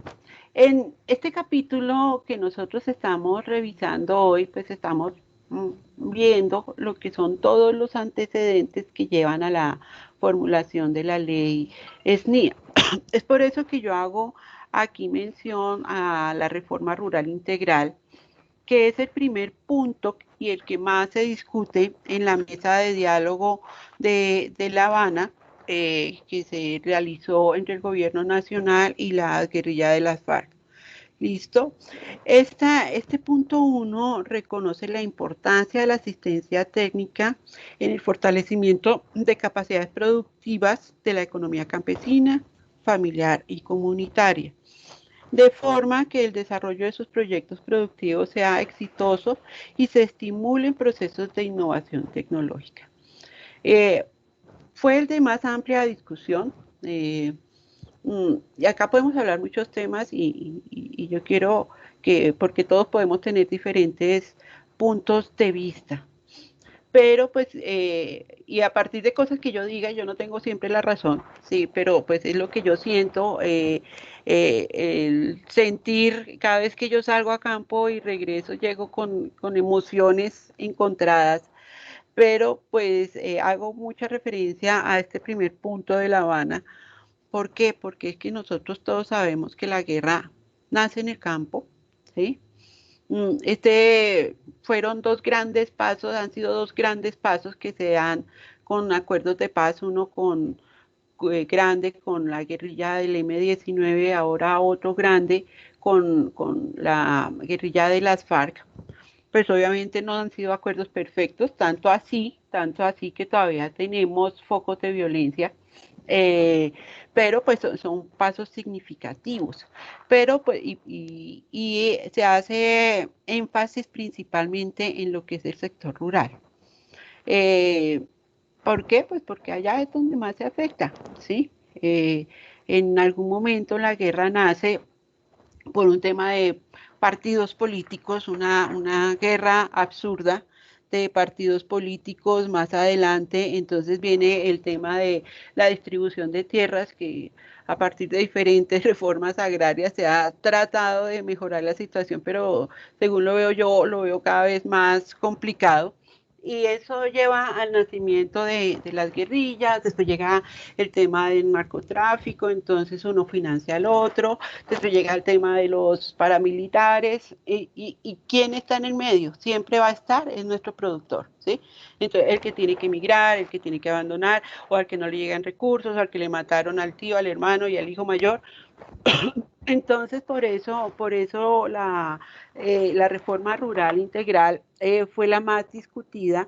en este capítulo que nosotros estamos revisando hoy, pues estamos viendo lo que son todos los antecedentes que llevan a la formulación de la ley SNIA. Es por eso que yo hago aquí mención a la reforma rural integral, que es el primer punto y el que más se discute en la mesa de diálogo de La Habana, que se realizó entre el gobierno nacional y la guerrilla de las FARC. ¿Listo? Este punto 1 reconoce la importancia de la asistencia técnica en el fortalecimiento de capacidades productivas de la economía campesina, familiar y comunitaria, de forma que el desarrollo de sus proyectos productivos sea exitoso y se estimulen procesos de innovación tecnológica. Fue el de más amplia discusión, y acá podemos hablar muchos temas y yo quiero porque todos podemos tener diferentes puntos de vista, pero pues, y a partir de cosas que yo diga, yo no tengo siempre la razón, sí, pero pues es lo que yo siento, el sentir cada vez que yo salgo a campo y regreso, llego con emociones encontradas, pero pues hago mucha referencia a este primer punto de La Habana. ¿Por qué? Porque es que nosotros todos sabemos que la guerra nace en el campo, ¿sí? Fueron dos grandes pasos, han sido dos grandes pasos que se dan con acuerdos de paz, uno grande con la guerrilla del M-19, ahora otro grande con la guerrilla de las FARC. Pues obviamente no han sido acuerdos perfectos, tanto así que todavía tenemos focos de violencia, pero pues son pasos significativos, pero pues y se hace énfasis principalmente en lo que es el sector rural. ¿Por qué? Pues porque allá es donde más se afecta, ¿sí? En algún momento la guerra nace por un tema de partidos políticos, una guerra absurda de partidos políticos. Más adelante entonces viene el tema de la distribución de tierras, que a partir de diferentes reformas agrarias se ha tratado de mejorar la situación, pero según lo veo yo, lo veo cada vez más complicado. Y eso lleva al nacimiento de las guerrillas, después llega el tema del narcotráfico, entonces uno financia al otro, después llega el tema de los paramilitares, y ¿quién está en el medio? Siempre va a estar, es nuestro productor, ¿sí? Entonces, el que tiene que emigrar, el que tiene que abandonar, o al que no le llegan recursos, al que le mataron al tío, al hermano y al hijo mayor. Entonces, por eso la reforma rural integral fue la más discutida,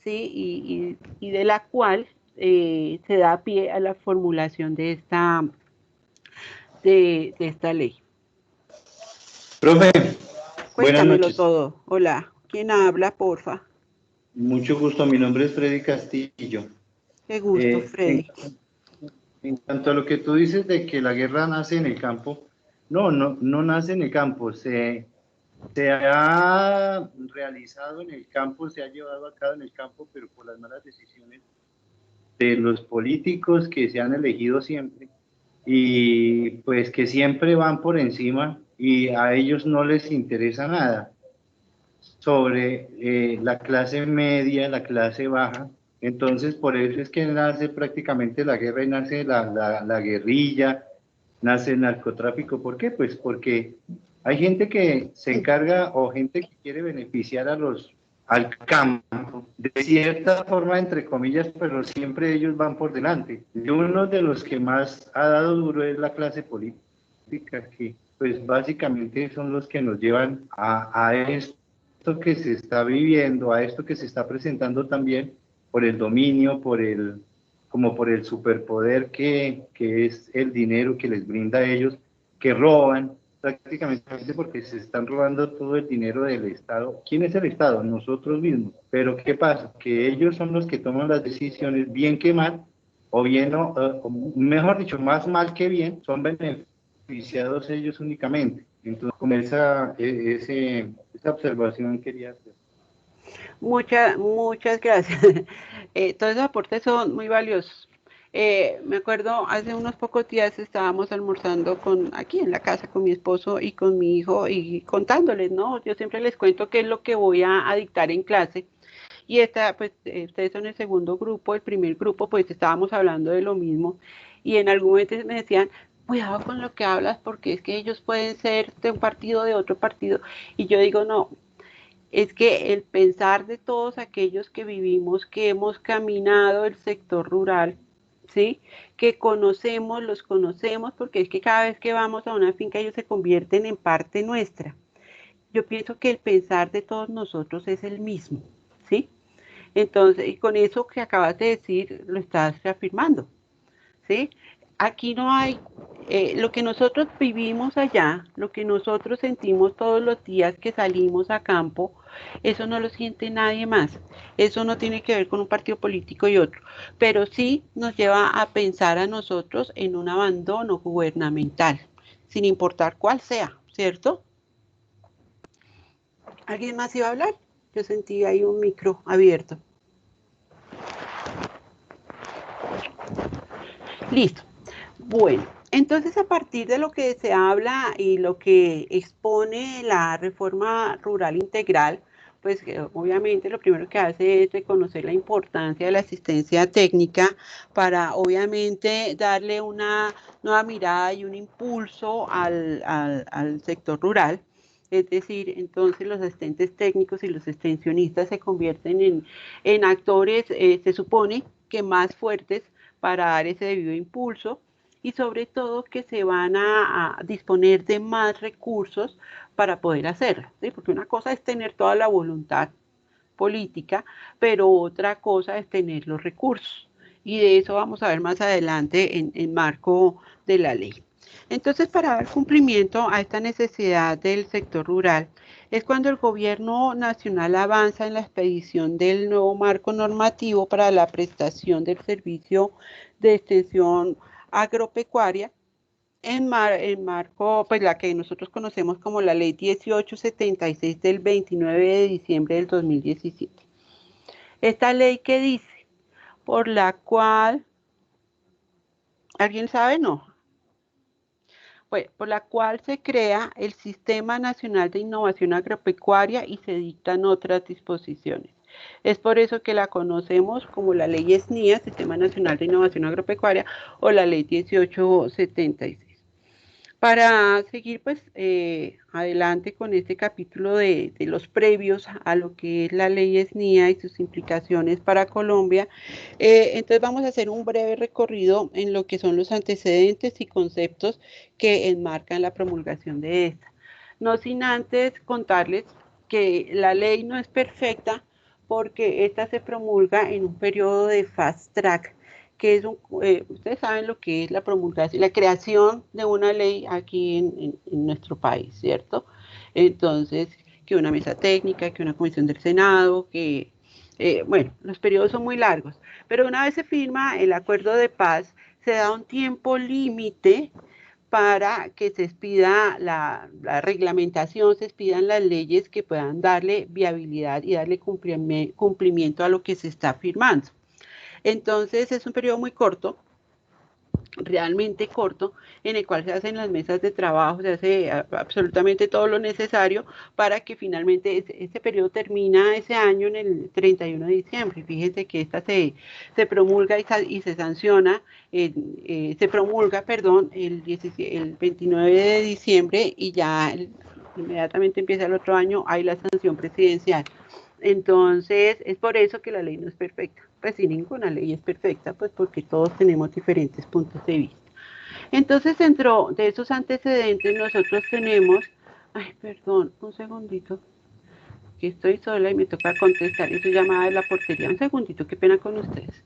¿sí? Y de la cual se da pie a la formulación de esta ley. Profe, buenas Cuéntamelo noches. todo. Hola, ¿quién habla, porfa? Mucho gusto, mi nombre es Freddy Castillo. Qué gusto, Freddy. En cuanto a lo que tú dices de que la guerra nace en el campo, no nace en el campo, se ha realizado en el campo, se ha llevado a cabo en el campo, pero por las malas decisiones de los políticos que se han elegido siempre, y pues que siempre van por encima y a ellos no les interesa nada sobre la clase media, la clase baja. Entonces, por eso es que nace prácticamente la guerra y nace la guerrilla, nace el narcotráfico. ¿Por qué? Pues porque hay gente que se encarga o gente que quiere beneficiar al campo, de cierta forma, entre comillas, pero siempre ellos van por delante. Y uno de los que más ha dado duro es la clase política. política que pues básicamente son los que nos llevan a esto que se está viviendo, a esto que se está presentando también por el dominio, por el superpoder que es el dinero que les brinda a ellos, que roban prácticamente porque se están robando todo el dinero del Estado. ¿Quién es el Estado? Nosotros mismos. Pero ¿qué pasa? Que ellos son los que toman las decisiones, bien que mal, o bien, o mejor dicho, más mal que bien, son beneficiados ellos únicamente. Entonces, con esa observación quería hacer. Muchas gracias. Todos esos aportes son muy valiosos. Me acuerdo, hace unos pocos días estábamos almorzando aquí en la casa con mi esposo y con mi hijo y contándoles, ¿no? Yo siempre les cuento qué es lo que voy a dictar en clase. Y pues, ustedes son el segundo grupo, el primer grupo, pues estábamos hablando de lo mismo. Y en algún momento me decían, cuidado con lo que hablas, porque es que ellos pueden ser de un partido, de otro partido. Y yo digo, no, es que el pensar de todos aquellos que vivimos, que hemos caminado el sector rural, ¿sí? Que los conocemos, porque es que cada vez que vamos a una finca ellos se convierten en parte nuestra. Yo pienso que el pensar de todos nosotros es el mismo, ¿sí? Entonces, y con eso que acabas de decir, lo estás reafirmando, ¿sí? Aquí no hay, lo que nosotros vivimos allá, lo que nosotros sentimos todos los días que salimos a campo, eso no lo siente nadie más. Eso no tiene que ver con un partido político y otro, pero sí nos lleva a pensar a nosotros en un abandono gubernamental, sin importar cuál sea, ¿cierto? ¿Alguien más iba a hablar? Yo sentí ahí un micro abierto. Listo. Bueno, entonces a partir de lo que se habla y lo que expone la reforma rural integral, pues obviamente lo primero que hace es reconocer la importancia de la asistencia técnica para obviamente darle una nueva mirada y un impulso al sector rural. Es decir, entonces los asistentes técnicos y los extensionistas se convierten en actores, se supone que más fuertes para dar ese debido impulso y sobre todo que se van a disponer de más recursos para poder hacerlo, ¿sí? Porque una cosa es tener toda la voluntad política, pero otra cosa es tener los recursos. Y de eso vamos a ver más adelante en marco de la ley. Entonces, para dar cumplimiento a esta necesidad del sector rural, es cuando el gobierno nacional avanza en la expedición del nuevo marco normativo para la prestación del servicio de extensión agropecuaria, en marco, pues la que nosotros conocemos como la ley 1876 del 29 de diciembre del 2017. Esta ley que dice, por la cual, ¿alguien sabe? No. Bueno, por la cual se crea el Sistema Nacional de Innovación Agropecuaria y se dictan otras disposiciones. Es por eso que la conocemos como la Ley SNIA, Sistema Nacional de Innovación Agropecuaria, o la Ley 1876. Para seguir pues adelante con este capítulo de los previos a lo que es la ley SNIA y sus implicaciones para Colombia, entonces vamos a hacer un breve recorrido en lo que son los antecedentes y conceptos que enmarcan la promulgación de esta. No sin antes contarles que la ley no es perfecta porque esta se promulga en un periodo de fast track, que es ustedes saben lo que es la promulgación, la creación de una ley aquí en nuestro país, ¿cierto? Entonces, que una mesa técnica, que una comisión del Senado, que, bueno, los periodos son muy largos, pero una vez se firma el acuerdo de paz, se da un tiempo límite para que se expida la reglamentación, se expidan las leyes que puedan darle viabilidad y darle cumplimiento a lo que se está firmando. Entonces es un periodo muy corto, realmente corto, en el cual se hacen las mesas de trabajo, se hace absolutamente todo lo necesario para que finalmente este periodo termina ese año en el 31 de diciembre. Fíjense que esta se promulga y se sanciona, se promulga, perdón, el 29 de diciembre y ya inmediatamente empieza el otro año, hay la sanción presidencial. Entonces, es por eso que la ley no es perfecta. Pues sí, ninguna ley es perfecta, pues porque todos tenemos diferentes puntos de vista. Entonces, dentro de esos antecedentes nosotros tenemos, ay, perdón, un segundito, que estoy sola y me toca contestar esa llamada de la portería. Un segundito, qué pena con ustedes.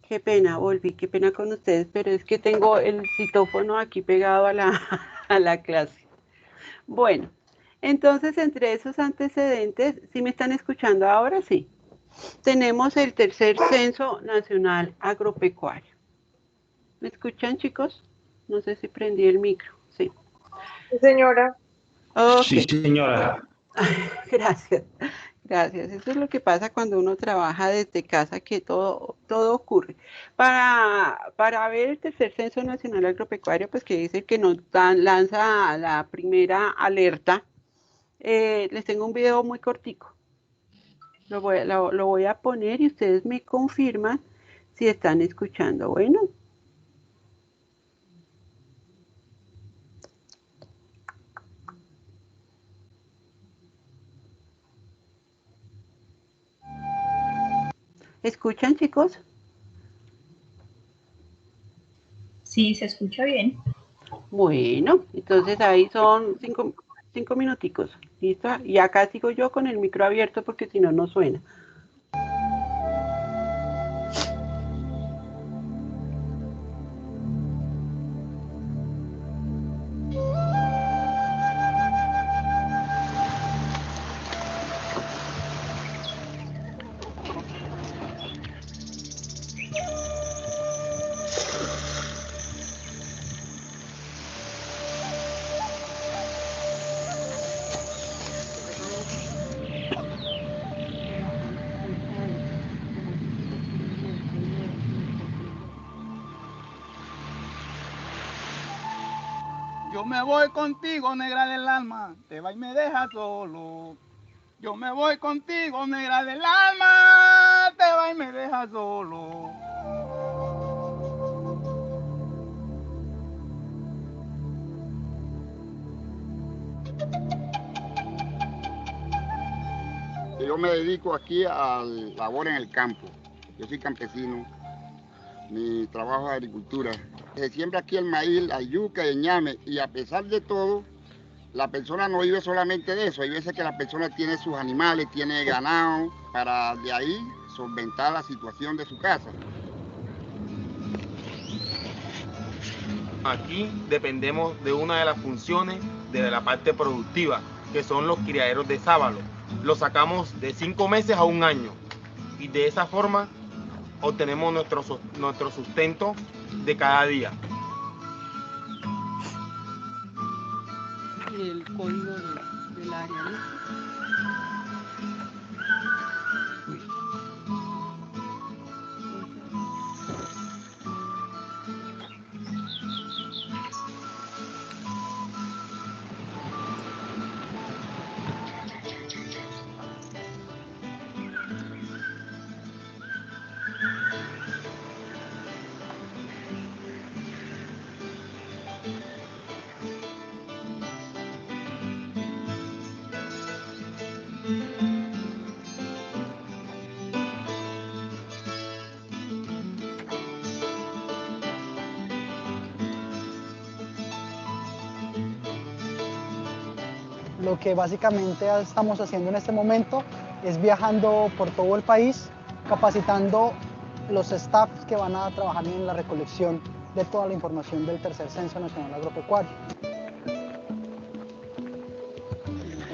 Qué pena, volví, qué pena con ustedes, pero es que tengo el citófono aquí pegado a a la clase. Bueno, entonces entre esos antecedentes, ¿sí me están escuchando ahora? Sí. Tenemos el tercer censo nacional agropecuario. ¿Me escuchan, chicos? No sé si prendí el micro. Sí. Sí, señora. Okay. Sí, señora. Gracias. Gracias. Eso es lo que pasa cuando uno trabaja desde casa, que todo ocurre. Para ver el tercer censo nacional agropecuario, pues que dice que nos lanza la primera alerta, les tengo un video muy cortico. Lo voy a poner y ustedes me confirman si están escuchando. Bueno. ¿Escuchan, chicos? Sí, se escucha bien. Bueno, entonces ahí son cinco minuticos. ¿Listo? Y acá sigo yo con el micro abierto porque si no, no suena. Yo me voy contigo, negra del alma, te va y me deja solo. Yo me voy contigo, negra del alma, te va y me deja solo. Yo me dedico aquí a la labor en el campo. Yo soy campesino. Mi trabajo es agricultura. Se siembra aquí el maíz, la yuca y el ñame. Y a pesar de todo, la persona no vive solamente de eso. Hay veces que la persona tiene sus animales, tiene ganado, para de ahí solventar la situación de su casa. Aquí dependemos de una de las funciones de la parte productiva, que son los criaderos de sábalo. Los sacamos de 5 meses a 1 año y de esa forma obtenemos nuestro sustento de cada día. Y el código del área, ¿no? Lo que básicamente estamos haciendo en este momento es viajando por todo el país, capacitando los staffs que van a trabajar en la recolección de toda la información del tercer censo nacional agropecuario.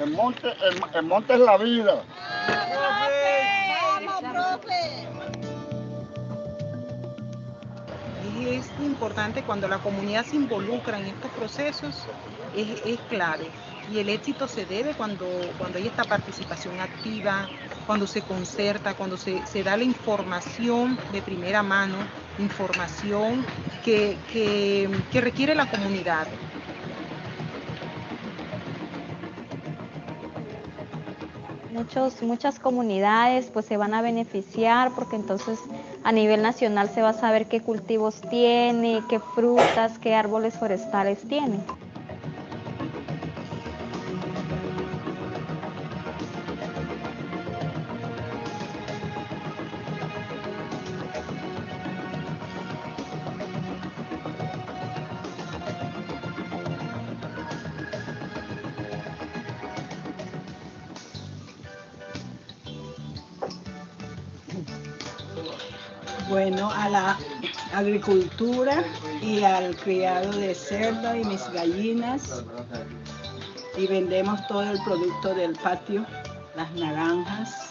El monte es la vida. ¡Vamos, profe! Es importante cuando la comunidad se involucra en estos procesos, es clave. Y el éxito se debe cuando hay esta participación activa, cuando se concerta, cuando se da la información de primera mano, información que requiere la comunidad. Muchas comunidades pues se van a beneficiar porque entonces a nivel nacional se va a saber qué cultivos tiene, qué frutas, qué árboles forestales tiene. Bueno, a la agricultura y al criado de cerdo y mis gallinas, y vendemos todo el producto del patio, las naranjas.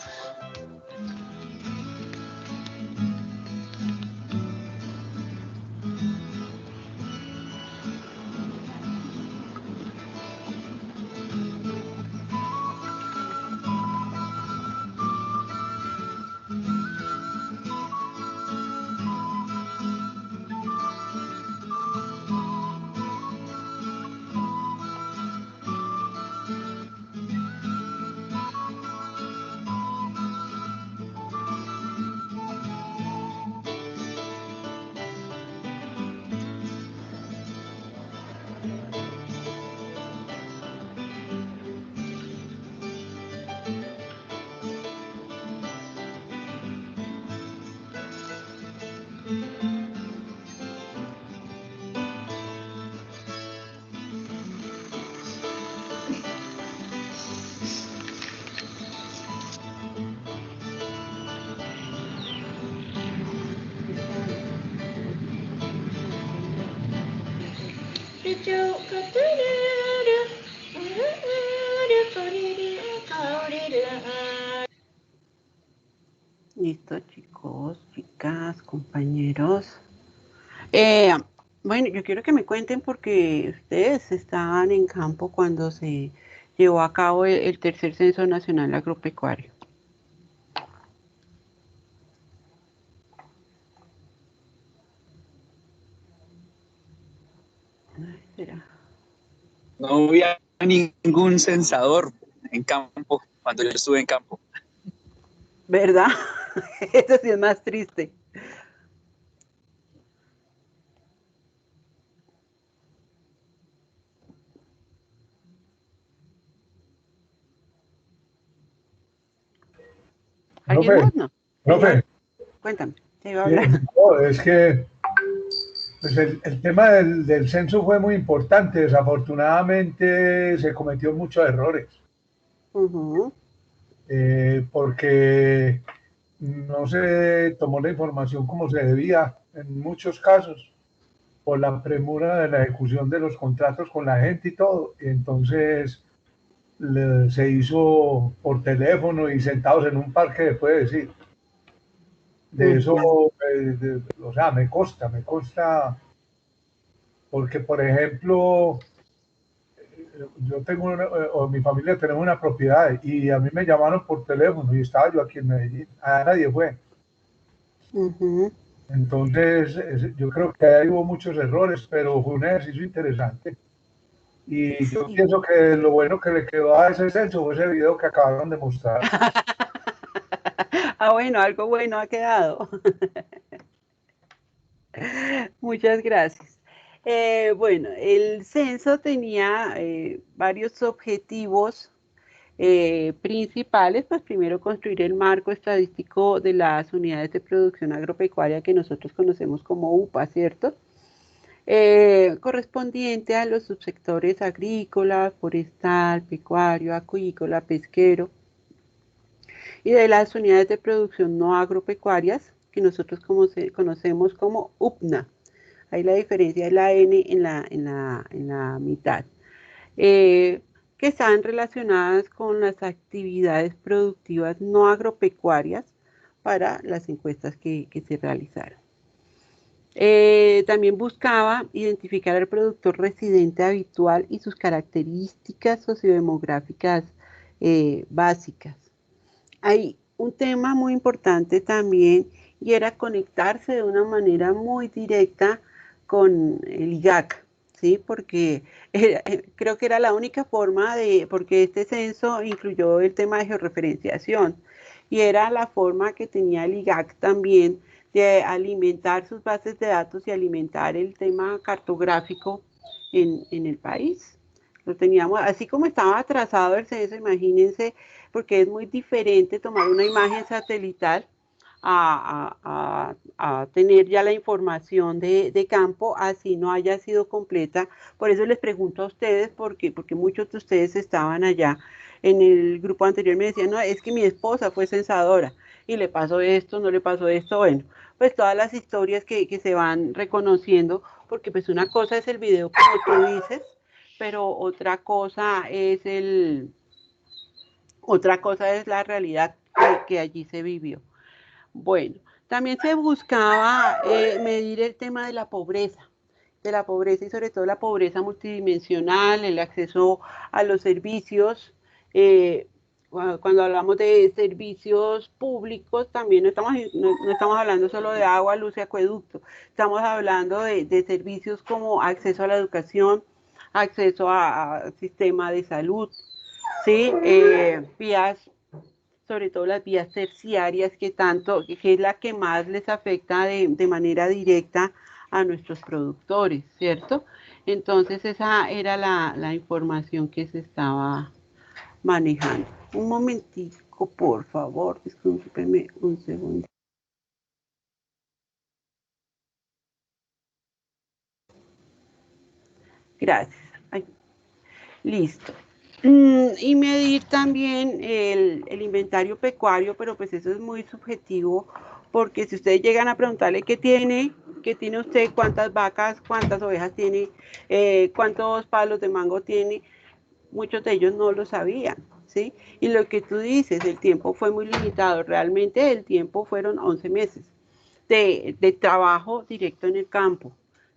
Listo, chicos, chicas, compañeros. Bueno, yo quiero que me cuenten porque ustedes estaban en campo cuando se llevó a cabo el tercer Censo Nacional Agropecuario. No había ningún censador en campo cuando yo estuve en campo. ¿Verdad? Eso sí es más triste. ¿Alguien más? No. Profe. Cuéntame, te iba a hablar. No, es que pues el tema del censo fue muy importante. Desafortunadamente se cometió muchos errores. Porque no se tomó la información como se debía en muchos casos por la premura de la ejecución de los contratos con la gente y todo. Y entonces se hizo por teléfono y sentados en un parque, se puede decir. De eso, o sea, me consta, porque por ejemplo, yo tengo o mi familia tenemos una propiedad y a mí me llamaron por teléfono y estaba yo aquí en Medellín, a nadie fue. Entonces, yo creo que ahí hubo muchos errores, pero fue un ejercicio interesante. Y yo pienso que lo bueno que le quedó a ese censo fue ese video que acabaron de mostrar. Ah, bueno, algo bueno ha quedado. Muchas gracias. Bueno, el censo tenía varios objetivos principales. Pues primero, construir el marco estadístico de las unidades de producción agropecuaria que nosotros conocemos como UPA, ¿cierto? Correspondiente a los subsectores agrícola, forestal, pecuario, acuícola, pesquero, y de las unidades de producción no agropecuarias, que nosotros conocemos como UPNA. Ahí la diferencia es la N en la mitad. Que están relacionadas con las actividades productivas no agropecuarias para las encuestas que se realizaron. También buscaba identificar al productor residente habitual y sus características sociodemográficas básicas. Hay un tema muy importante también, y era conectarse de una manera muy directa con el IGAC, ¿sí? Porque creo que era la única forma porque este censo incluyó el tema de georreferenciación y era la forma que tenía el IGAC también de alimentar sus bases de datos y alimentar el tema cartográfico en el país. Lo teníamos, así como estaba atrasado el censo, imagínense, porque es muy diferente tomar una imagen satelital a tener ya la información de campo, así no haya sido completa. Por eso les pregunto a ustedes, porque muchos de ustedes estaban allá en el grupo anterior, me decían, no, es que mi esposa fue censadora y le pasó esto, no le pasó esto, bueno, pues todas las historias que se van reconociendo, porque pues una cosa es el video como tú dices, pero otra cosa es la realidad que allí se vivió. Bueno, también se buscaba medir el tema de la pobreza y sobre todo la pobreza multidimensional, el acceso a los servicios. Cuando hablamos de servicios públicos, también no estamos hablando solo de agua, luz y acueducto, estamos hablando de servicios como acceso a la educación, acceso a sistema de salud, ¿sí? Vías, sobre todo las vías terciarias, que es la que más les afecta de manera directa a nuestros productores, ¿cierto? Entonces esa era la información que se estaba manejando. Un momentico, por favor, discúlpenme un segundo. Gracias. Ay, listo. Y medir también el inventario pecuario, pero pues eso es muy subjetivo, porque si ustedes llegan a preguntarle qué tiene usted, cuántas vacas, cuántas ovejas tiene, cuántos palos de mango tiene, muchos de ellos no lo sabían, ¿sí? Y lo que tú dices, el tiempo fue muy limitado, realmente el tiempo fueron 11 meses de trabajo directo en el campo,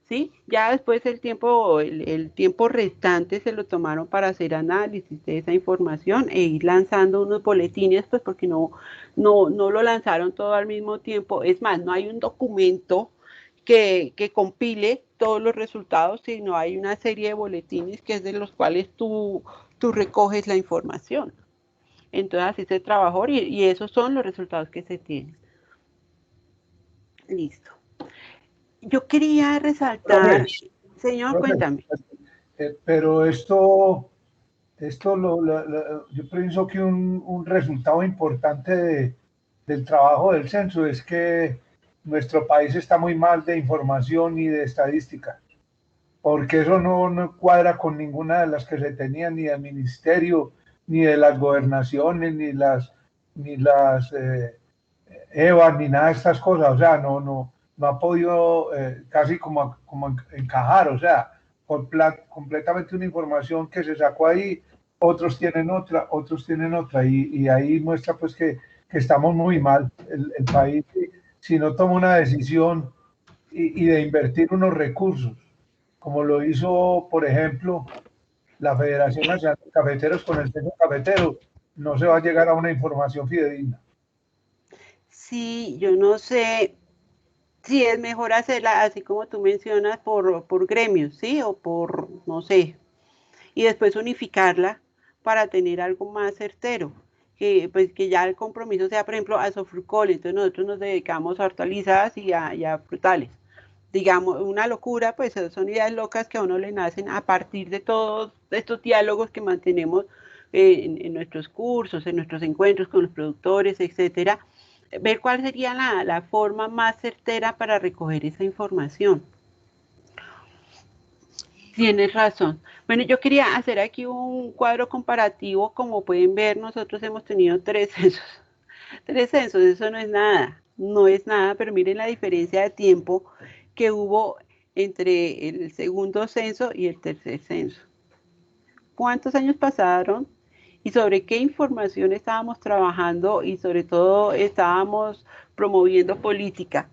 ¿sí? Ya después el tiempo restante se lo tomaron para hacer análisis de esa información e ir lanzando unos boletines, pues porque no lo lanzaron todo al mismo tiempo. Es más, no hay un documento que compile todos los resultados, sino hay una serie de boletines que es de los cuales tú recoges la información. Entonces así se trabajó y esos son los resultados que se tienen. Listo. Yo quería resaltar, señor, cuéntame. Pero esto yo pienso que un resultado importante del trabajo del censo es que nuestro país está muy mal de información y de estadística, porque eso no cuadra con ninguna de las que se tenían, ni del ministerio, ni de las gobernaciones, ni las EVA, ni nada de estas cosas. O sea, no ha podido casi como encajar, o sea, completamente una información que se sacó ahí, otros tienen otra, y ahí muestra pues que estamos muy mal. El país, si no toma una decisión y de invertir unos recursos, como lo hizo, por ejemplo, la Federación Nacional de Cafeteros con el censo cafetero, no se va a llegar a una información fidedigna. Sí, yo no sé si es mejor hacerla así como tú mencionas por gremios, ¿sí? O por, no sé, y después unificarla para tener algo más certero, pues que ya el compromiso sea, por ejemplo, a Sofrucol, entonces nosotros nos dedicamos a hortalizas y a frutales. Digamos, una locura, pues son ideas locas que a uno le nacen a partir de todos estos diálogos que mantenemos en nuestros cursos, en nuestros encuentros con los productores, etcétera, ver cuál sería la forma más certera para recoger esa información. Tienes razón. Bueno, yo quería hacer aquí un cuadro comparativo. Como pueden ver, nosotros hemos tenido 3 censos. 3 censos, eso no es nada, pero miren la diferencia de tiempo que hubo entre el segundo censo y el tercer censo. ¿Cuántos años pasaron? Y sobre qué información estábamos trabajando y sobre todo estábamos promoviendo política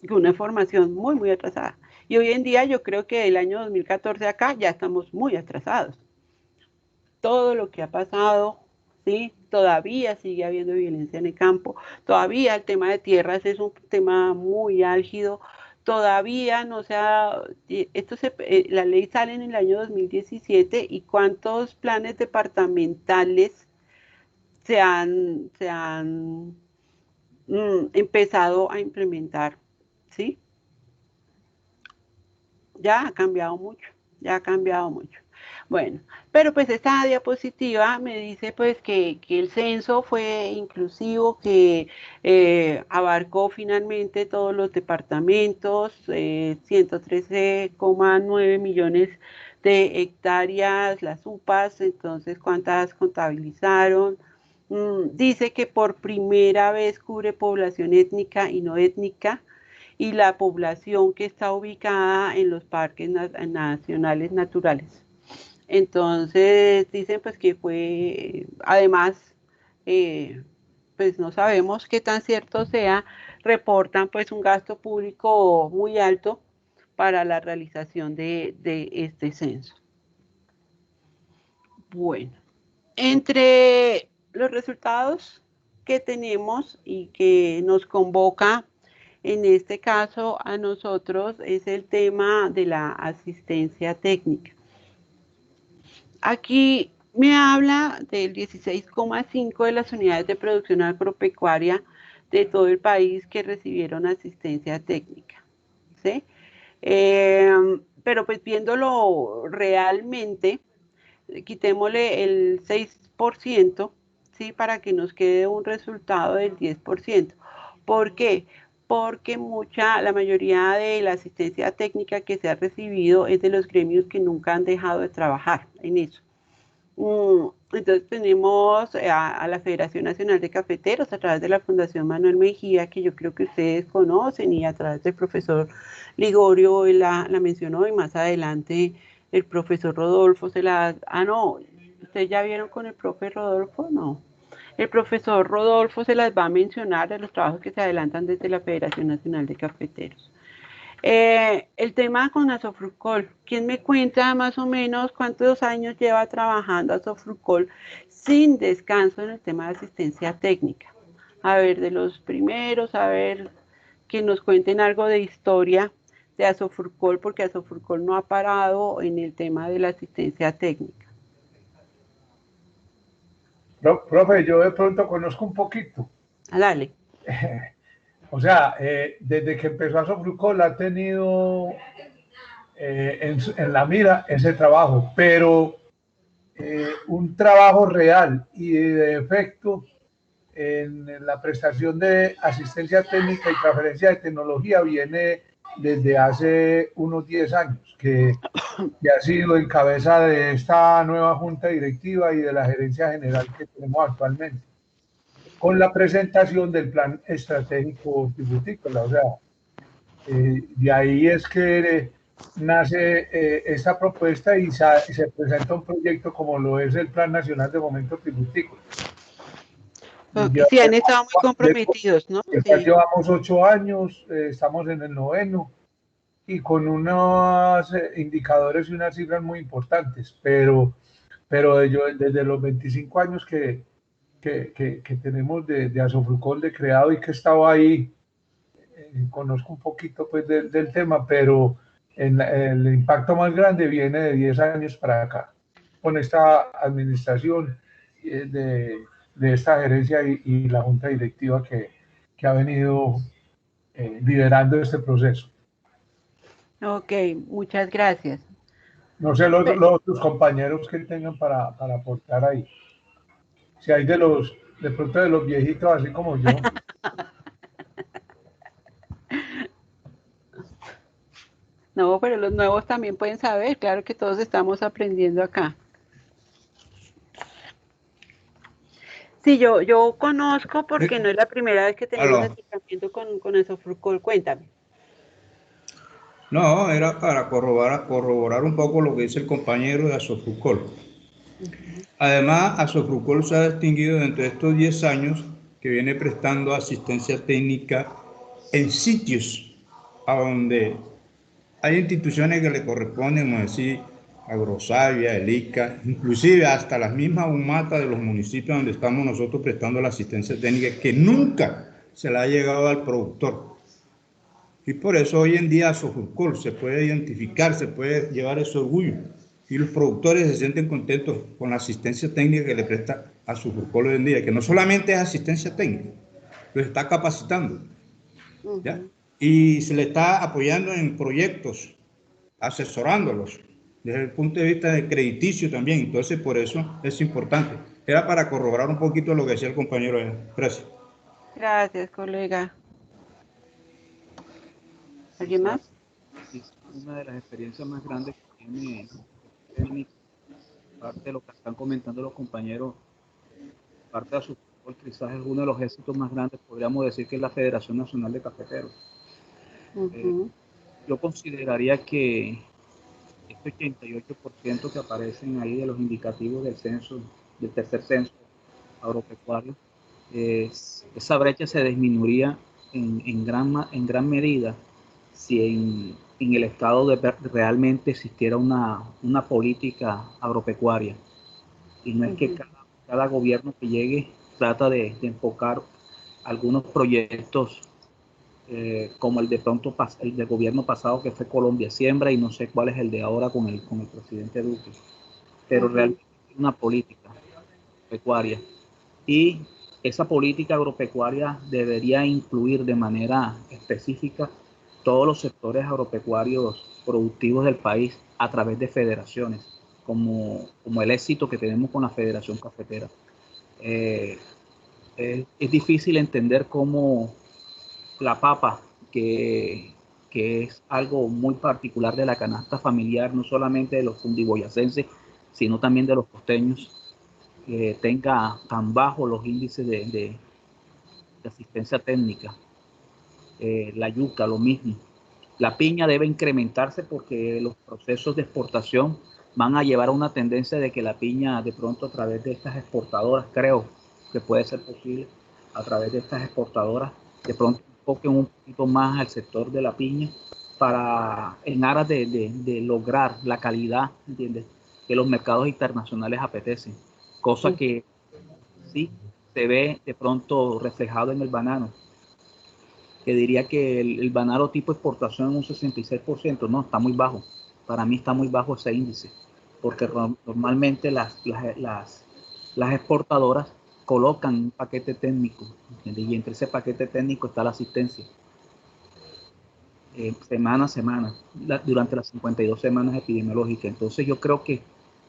con una información muy, muy atrasada. Y hoy en día yo creo que del año 2014 acá ya estamos muy atrasados. Todo lo que ha pasado, ¿sí? Todavía sigue habiendo violencia en el campo, todavía el tema de tierras es un tema muy álgido, todavía no se ha, la ley sale en el año 2017 y cuántos planes departamentales se han empezado a implementar, ¿sí? Ya ha cambiado mucho, ya ha cambiado mucho. Bueno, pero pues esta diapositiva me dice pues que el censo fue inclusivo, que abarcó finalmente todos los departamentos, 113,9 millones de hectáreas, las UPAs, entonces cuántas contabilizaron. Dice que por primera vez cubre población étnica y no étnica, y la población que está ubicada en los parques nacionales naturales. Entonces dicen pues que fue, además, pues no sabemos qué tan cierto sea, reportan pues un gasto público muy alto para la realización de este censo. Bueno, entre los resultados que tenemos y que nos convoca en este caso a nosotros es el tema de la asistencia técnica. Aquí me habla del 16,5 de las unidades de producción agropecuaria de todo el país que recibieron asistencia técnica, ¿sí? Pero pues viéndolo realmente, quitémosle el 6%, ¿sí? Para que nos quede un resultado del 10%. ¿Por qué? Porque la mayoría de la asistencia técnica que se ha recibido es de los gremios que nunca han dejado de trabajar en eso. Entonces tenemos a la Federación Nacional de Cafeteros a través de la Fundación Manuel Mejía, que yo creo que ustedes conocen, y a través del profesor Ligorio la mencionó, y más adelante el profesor Rodolfo no, ¿ustedes ya vieron con el profe Rodolfo? No. El profesor Rodolfo se las va a mencionar de los trabajos que se adelantan desde la Federación Nacional de Cafeteros. El tema con Asofrucol. ¿Quién me cuenta más o menos cuántos años lleva trabajando Asofrucol sin descanso en el tema de asistencia técnica? A ver, de los primeros, a ver, que nos cuenten algo de historia de Asofrucol, porque Asofrucol no ha parado en el tema de la asistencia técnica. Profe, yo de pronto conozco un poquito. Dale. O sea, desde que empezó Asofrucol ha tenido en la mira ese trabajo, pero un trabajo real y de efecto en la prestación de asistencia técnica y transferencia de tecnología viene desde hace unos 10 años, que ha sido en cabeza de esta nueva junta directiva y de la gerencia general que tenemos actualmente, con la presentación del plan estratégico vitivinícola. O sea, de ahí es que nace esta propuesta y se presenta un proyecto como lo es el Plan Nacional de Fomento Vitivinícola. Sí, han estado muy comprometidos, ¿no? Sí. Llevamos 8 años, estamos en el 9º y con unos indicadores y unas cifras muy importantes, pero desde los 25 años que tenemos de Asofrucol de creado y que he estado ahí, conozco un poquito pues del tema, pero el impacto más grande viene de 10 años para acá, con esta administración de esta gerencia y la junta directiva que ha venido liderando este proceso. Ok, muchas gracias. No sé los otros compañeros que tengan para aportar ahí. Si hay de pronto de los viejitos así como yo. No, pero los nuevos también pueden saber, claro que todos estamos aprendiendo acá. Sí, yo conozco porque no es la primera vez que tenemos acercamiento con Asofrucol. Cuéntame. No, era para corroborar un poco lo que dice el compañero de Asofrucol. Además, Asofrucol se ha distinguido dentro de estos 10 años que viene prestando asistencia técnica en sitios a donde hay instituciones que le corresponden, como decir, Agrosavia, el ICA, inclusive hasta las mismas UMATA de los municipios donde estamos nosotros prestando la asistencia técnica, que nunca se la ha llegado al productor. Y por eso hoy en día Asofurcol se puede identificar, se puede llevar ese orgullo. Y los productores se sienten contentos con la asistencia técnica que le presta Asofurcol hoy en día, que no solamente es asistencia técnica, los está capacitando, ¿ya? Y se le está apoyando en proyectos, asesorándolos desde el punto de vista de crediticio también. Entonces, por eso es importante. Era para corroborar un poquito lo que decía el compañero. Gracias. Gracias, colega. ¿Alguien más? Una de las experiencias más grandes que tiene parte de lo que están comentando los compañeros, parte de su quizás es uno de los éxitos más grandes, podríamos decir que es la Federación Nacional de Cafeteros. Yo consideraría que este 88% que aparecen ahí de los indicativos del censo, del tercer censo agropecuario, esa brecha se disminuiría en gran medida si en el estado realmente existiera una política agropecuaria, y no es que cada gobierno que llegue trata de enfocar algunos proyectos como el el del gobierno pasado, que fue Colombia Siembra, y no sé cuál es el de ahora con el presidente Duque, pero realmente es una política agropecuaria, y esa política agropecuaria debería incluir de manera específica todos los sectores agropecuarios productivos del país a través de federaciones, como el éxito que tenemos con la Federación Cafetera. Es difícil entender cómo la papa, que es algo muy particular de la canasta familiar, no solamente de los cundiboyacenses, sino también de los costeños, tenga tan bajos los índices de asistencia técnica. La yuca, lo mismo. La piña debe incrementarse porque los procesos de exportación van a llevar a una tendencia de que la piña, de pronto, a través de estas exportadoras, creo que puede ser posible, a través de estas exportadoras, de pronto enfoquen un poquito más al sector de la piña en aras de lograr la calidad, ¿entiendes?, que los mercados internacionales apetecen, cosa que sí se ve de pronto reflejado en el banano, que diría que el banano tipo exportación es un 66%, no, está muy bajo. Para mí está muy bajo ese índice, porque normalmente las exportadoras colocan un paquete técnico, ¿entiendes? Y entre ese paquete técnico está la asistencia. Semana a semana, durante las 52 semanas epidemiológicas. Entonces yo creo que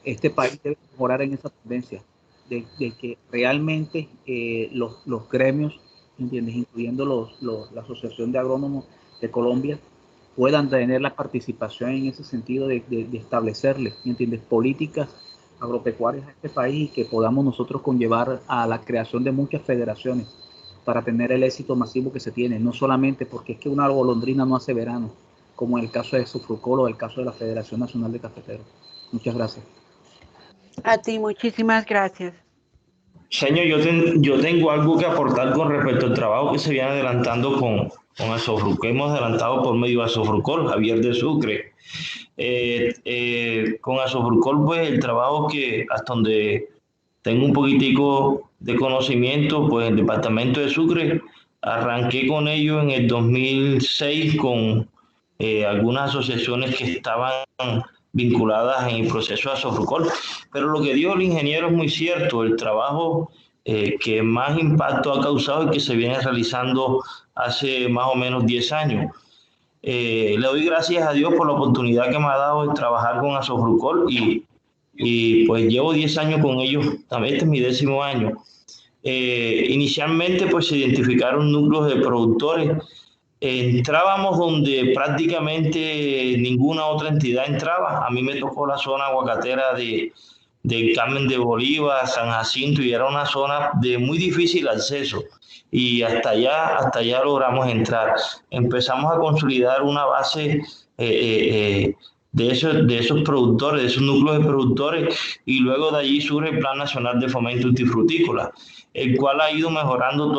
este país debe mejorar en esa tendencia, de que realmente los gremios, ¿entiendes?, incluyendo la Asociación de Agrónomos de Colombia, puedan tener la participación en ese sentido de establecerle, ¿entiendes?, políticas agropecuarias a este país, y que podamos nosotros conllevar a la creación de muchas federaciones para tener el éxito masivo que se tiene, no solamente porque es que una golondrina no hace verano, como en el caso de Asofurcol o el caso de la Federación Nacional de Cafeteros. Muchas gracias. A ti, muchísimas gracias. Señor, yo tengo algo que aportar con respecto al trabajo que se viene adelantando con Asofurcol. Hemos adelantado por medio de Asofurcol, Javier de Sucre. Con Asofurcol, pues el trabajo que hasta donde tengo un poquitico de conocimiento, pues el departamento de Sucre, arranqué con ellos en el 2006 con algunas asociaciones que estaban vinculadas en el proceso de Asofurcol, pero lo que dijo el ingeniero es muy cierto. El trabajo que más impacto ha causado y que se viene realizando hace más o menos 10 años. Le doy gracias a Dios por la oportunidad que me ha dado de trabajar con Asofurcol, y pues llevo 10 años con ellos, también este es mi 10º año. Inicialmente pues se identificaron núcleos de productores. Entrábamos donde prácticamente ninguna otra entidad entraba. A mí me tocó la zona aguacatera de Carmen de Bolívar, San Jacinto, y era una zona de muy difícil acceso, y hasta allá logramos entrar. Empezamos a consolidar una base de esos productores, de esos núcleos de productores, y luego de allí surge el Plan Nacional de Fomento Hortifrutícola, el cual ha ido mejorando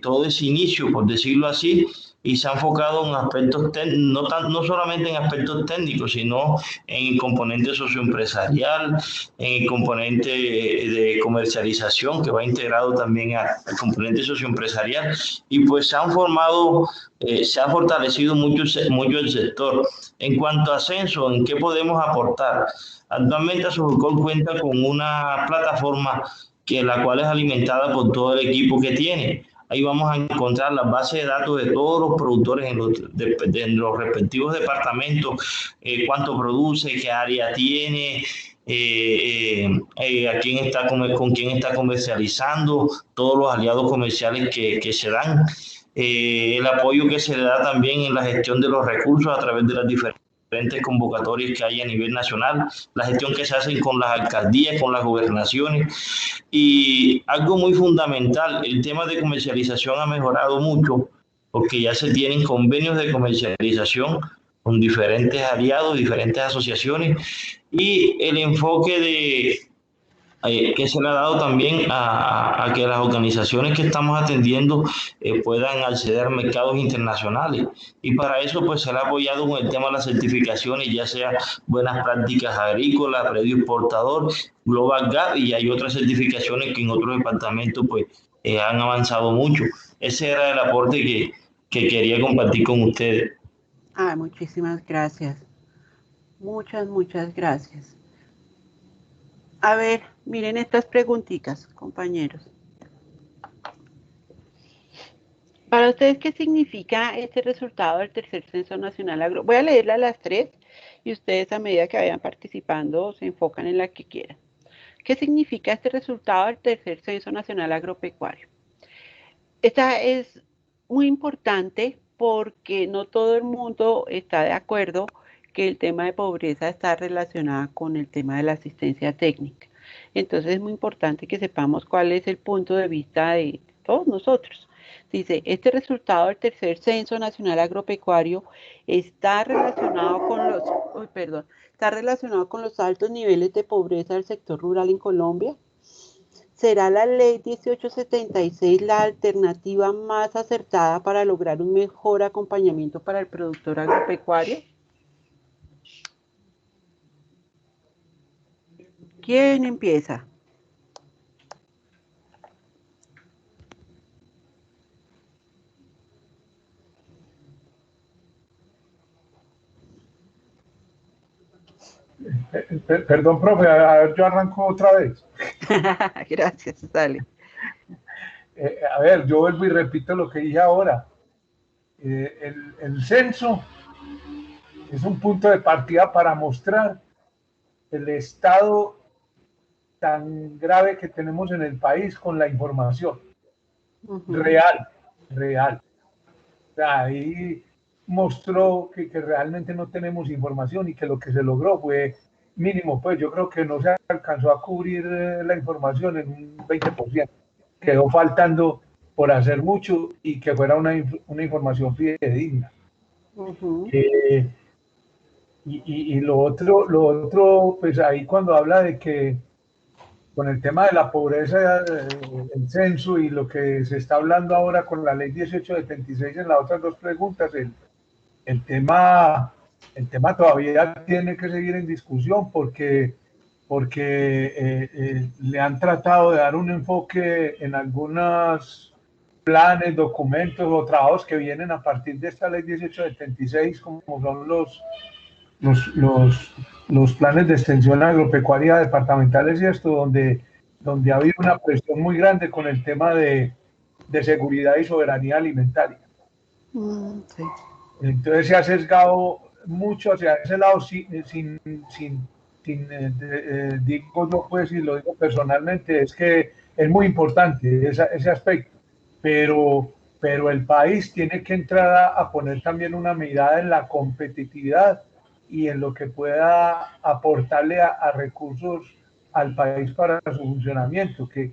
todo ese inicio, por decirlo así, y se ha enfocado en aspectos no solamente en aspectos técnicos, sino en el componente socioempresarial, en el componente de comercialización que va integrado también al componente socioempresarial, y pues se han formado, se ha fortalecido mucho el sector. En cuanto a censo, ¿en qué podemos aportar? Actualmente Asofocol cuenta con una plataforma la cual es alimentada por todo el equipo que tiene. Ahí vamos a encontrar las bases de datos de todos los productores en los respectivos departamentos, cuánto produce, qué área tiene, con quién está comercializando, todos los aliados comerciales que se dan, el apoyo que se le da también en la gestión de los recursos a través de las diferentes convocatorias que hay a nivel nacional, la gestión que se hace con las alcaldías, con las gobernaciones, y algo muy fundamental, el tema de comercialización ha mejorado mucho porque ya se tienen convenios de comercialización con diferentes aliados, diferentes asociaciones, y el enfoque que se le ha dado también a que las organizaciones que estamos atendiendo puedan acceder a mercados internacionales, y para eso pues se le ha apoyado con el tema de las certificaciones, ya sea buenas prácticas agrícolas, predio exportador, Global Gap, y hay otras certificaciones que en otros departamentos pues han avanzado mucho. Ese era el aporte que quería compartir con ustedes. Muchísimas gracias. Muchas gracias. A ver, miren estas preguntitas, compañeros. Para ustedes, ¿qué significa este resultado del tercer Censo Nacional Agro? Voy a leerlas las tres y ustedes a medida que vayan participando se enfocan en la que quieran. ¿Qué significa este resultado del tercer Censo Nacional Agropecuario? Esta es muy importante porque no todo el mundo está de acuerdo que el tema de pobreza está relacionado con el tema de la asistencia técnica. Entonces es muy importante que sepamos cuál es el punto de vista de todos nosotros. Dice, este resultado del tercer Censo Nacional Agropecuario está relacionado con los altos niveles de pobreza del sector rural en Colombia. ¿Será la ley 1876 la alternativa más acertada para lograr un mejor acompañamiento para el productor agropecuario? ¿Quién empieza? Perdón, profe, a ver, yo arranco otra vez. Gracias, dale. A ver, yo vuelvo y repito lo que dije ahora. El censo es un punto de partida para mostrar el estado tan grave que tenemos en el país con la información real. O sea, ahí mostró que realmente no tenemos información y que lo que se logró fue mínimo. Pues yo creo que no se alcanzó a cubrir la información en un 20%. Quedó faltando por hacer mucho y que fuera una información fidedigna. Y lo otro, pues ahí cuando habla de que con el tema de la pobreza, el censo y lo que se está hablando ahora con la ley 1876 en las otras dos preguntas, el tema todavía tiene que seguir en discusión porque le han tratado de dar un enfoque en algunos planes, documentos o trabajos que vienen a partir de esta ley 1876, como son los planes de extensión agropecuaria departamentales y esto, donde ha habido una presión muy grande con el tema de seguridad y soberanía alimentaria. Sí. Entonces se ha sesgado mucho hacia ese lado digo yo, pues, y lo digo personalmente, es que es muy importante ese aspecto, pero el país tiene que entrar a poner también una mirada en la competitividad y en lo que pueda aportarle a recursos al país para su funcionamiento, que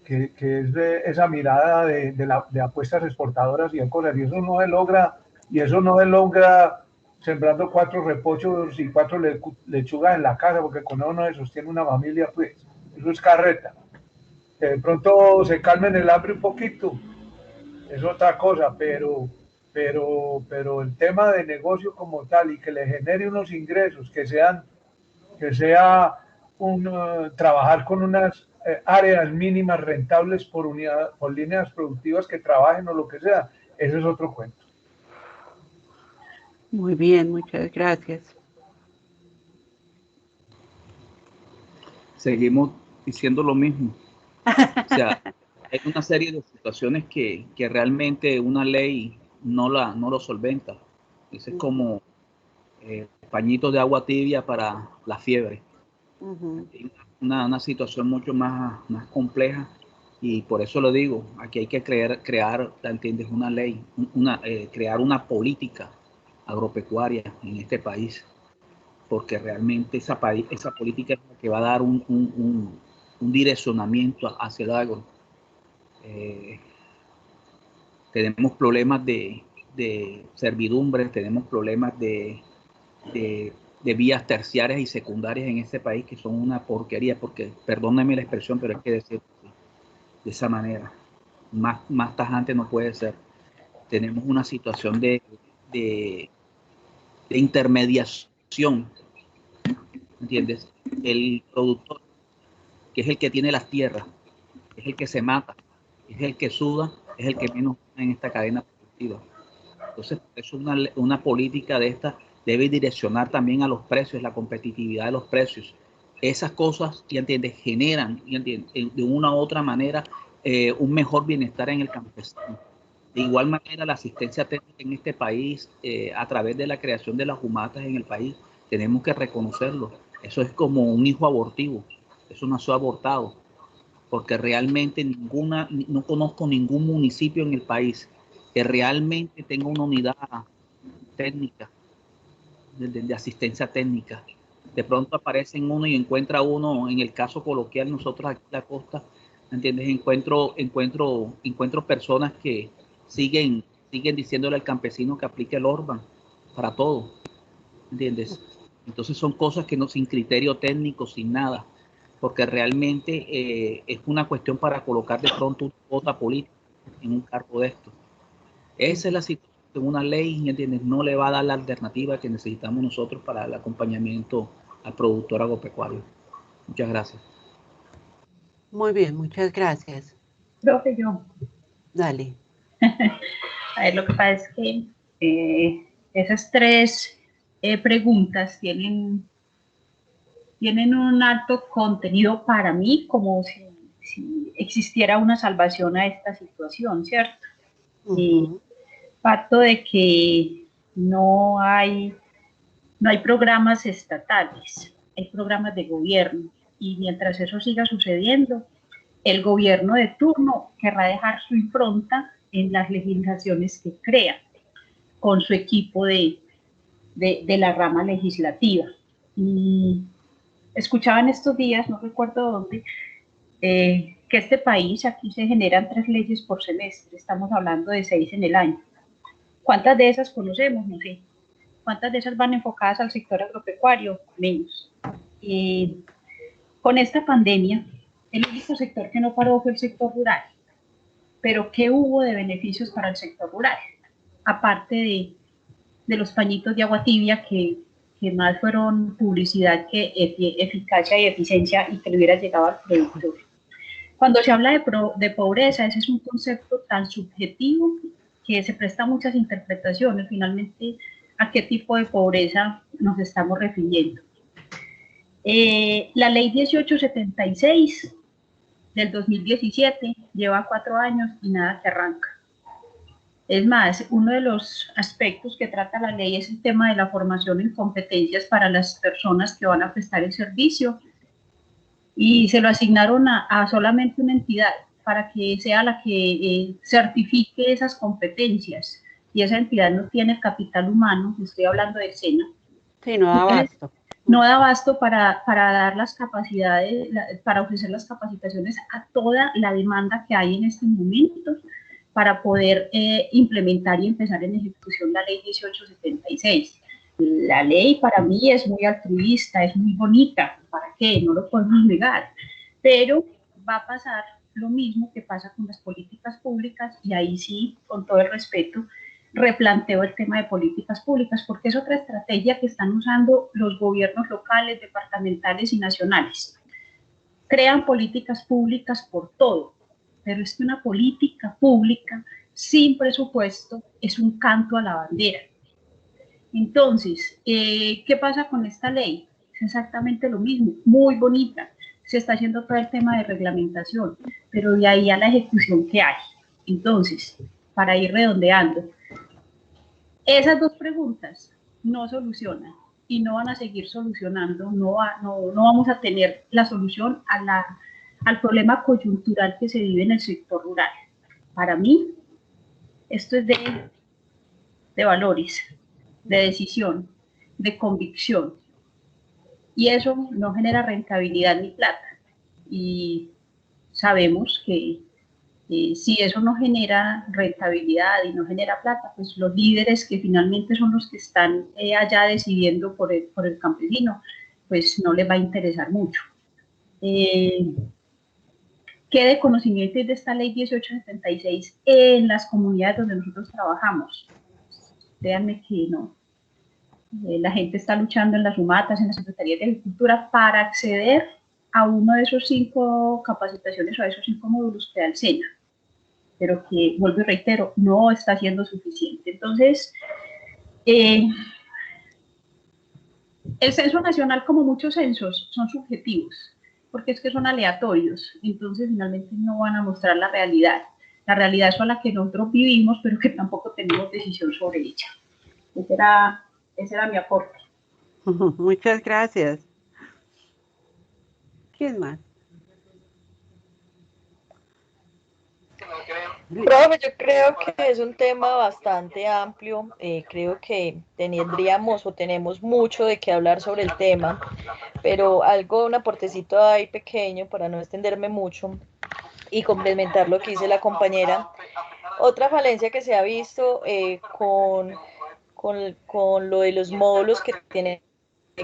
es de esa mirada de apuestas exportadoras y de cosas, y eso no se logra sembrando 4 repochos y 4 lechugas en la casa, porque con eso no se sostiene una familia, pues eso es carreta. Que de pronto se calmen el hambre un poquito, es otra cosa, pero pero el tema de negocio como tal y que le genere unos ingresos que sea trabajar con unas áreas mínimas rentables por unidad, por líneas productivas que trabajen o lo que sea, ese es otro cuento. Muy bien, muchas gracias. Seguimos diciendo lo mismo. O sea, hay una serie de situaciones que realmente una ley no lo solventa. Ese es como pañitos de agua tibia para la fiebre. Una situación mucho más compleja, y por eso lo digo, aquí hay que crear, ¿entiendes? Una ley, crear una política agropecuaria en este país, porque realmente esa política es la que va a dar un direccionamiento hacia el agro. Tenemos problemas de servidumbre, tenemos problemas de vías terciarias y secundarias en este país que son una porquería, porque, perdónenme la expresión, pero hay que decirlo de esa manera. Más tajante no puede ser. Tenemos una situación de intermediación, ¿entiendes? El productor, que es el que tiene las tierras, es el que se mata, es el que suda, es el que menos en esta cadena productiva. Entonces, eso es una política de esta debe direccionar también a los precios, la competitividad de los precios. Esas cosas, ¿ya entiendes?, generan, ¿ya entiendes?, de una u otra manera un mejor bienestar en el campesino. De igual manera, la asistencia técnica en este país, a través de la creación de las humatas en el país, tenemos que reconocerlo. Eso es como un hijo abortivo, eso nació abortado, porque realmente no conozco ningún municipio en el país que realmente tenga una unidad técnica, de asistencia técnica. De pronto aparece uno y encuentra uno, en el caso coloquial, nosotros aquí en la costa, ¿entiendes? Encuentro personas que siguen diciéndole al campesino que aplique el Orban para todo, ¿entiendes? Entonces son cosas que no, sin criterio técnico, sin nada, porque realmente es una cuestión para colocar de pronto una cuota política en un cargo de esto. Esa es la situación. Una ley, ¿entiendes?, no le va a dar la alternativa que necesitamos nosotros para el acompañamiento al productor agropecuario. Muchas gracias. Muy bien, muchas gracias. Profe, yo. Dale. A ver, lo que pasa es que esas tres preguntas tienen un alto contenido para mí, como si existiera una salvación a esta situación, ¿cierto? Parto de que no hay programas estatales, hay programas de gobierno, y mientras eso siga sucediendo, el gobierno de turno querrá dejar su impronta en las legislaciones que crea con su equipo de la rama legislativa. Y escuchaba en estos días, no recuerdo dónde, que este país, aquí se generan 3 leyes por semestre, estamos hablando de 6 en el año. ¿Cuántas de esas conocemos? No sé. ¿Cuántas de esas van enfocadas al sector agropecuario? Menos. Con esta pandemia, el único sector que no paró fue el sector rural. Pero ¿qué hubo de beneficios para el sector rural? Aparte de los pañitos de agua tibia que más fueron publicidad que eficacia y eficiencia, y que le hubiera llegado al productor. Cuando se habla de pobreza, ese es un concepto tan subjetivo que se presta a muchas interpretaciones. Finalmente, ¿a qué tipo de pobreza nos estamos refiriendo? La ley 1876 del 2017 lleva 4 años y nada que arranca. Es más, uno de los aspectos que trata la ley es el tema de la formación en competencias para las personas que van a prestar el servicio, y se lo asignaron a solamente una entidad para que sea la que certifique esas competencias, y esa entidad no tiene el capital humano, estoy hablando de SENA. Sí, no da abasto. No da abasto para dar las capacidades, para ofrecer las capacitaciones a toda la demanda que hay en este momento, para poder implementar y empezar en ejecución la ley 1876. La ley para mí es muy altruista, es muy bonita, ¿para qué? No lo podemos negar, pero va a pasar lo mismo que pasa con las políticas públicas, y ahí sí, con todo el respeto, replanteo el tema de políticas públicas, porque es otra estrategia que están usando los gobiernos locales, departamentales y nacionales. Crean políticas públicas por todo, pero es que una política pública sin presupuesto es un canto a la bandera. Entonces, ¿qué pasa con esta ley? Es exactamente lo mismo, muy bonita. Se está haciendo todo el tema de reglamentación, pero de ahí a la ejecución que hay. Entonces, para ir redondeando, esas dos preguntas no solucionan y no van a seguir solucionando, no vamos a tener la solución al problema coyuntural que se vive en el sector rural. Para mí, esto es de valores, de decisión, de convicción, y eso no genera rentabilidad ni plata. Y sabemos que si eso no genera rentabilidad y no genera plata, pues los líderes que finalmente son los que están allá decidiendo por el campesino, pues no les va a interesar mucho. Quede conocimiento de esta ley 1876 en las comunidades donde nosotros trabajamos. Créanme que no. La gente está luchando en las sumatas, en las secretarías de Agricultura para acceder a uno de esos 5 capacitaciones o a esos 5 módulos que da el SENA, pero que, vuelvo y reitero, no está siendo suficiente. Entonces, el censo nacional, como muchos censos, son subjetivos, porque es que son aleatorios, entonces finalmente no van a mostrar la realidad es la que nosotros vivimos, pero que tampoco tenemos decisión sobre ella. Ese era mi aporte. Muchas gracias. ¿Quién más? Profe, yo creo que es un tema bastante amplio, creo que tenemos mucho de qué hablar sobre el tema, pero un aportecito ahí pequeño para no extenderme mucho y complementar lo que dice la compañera. Otra falencia que se ha visto con lo de los módulos que tiene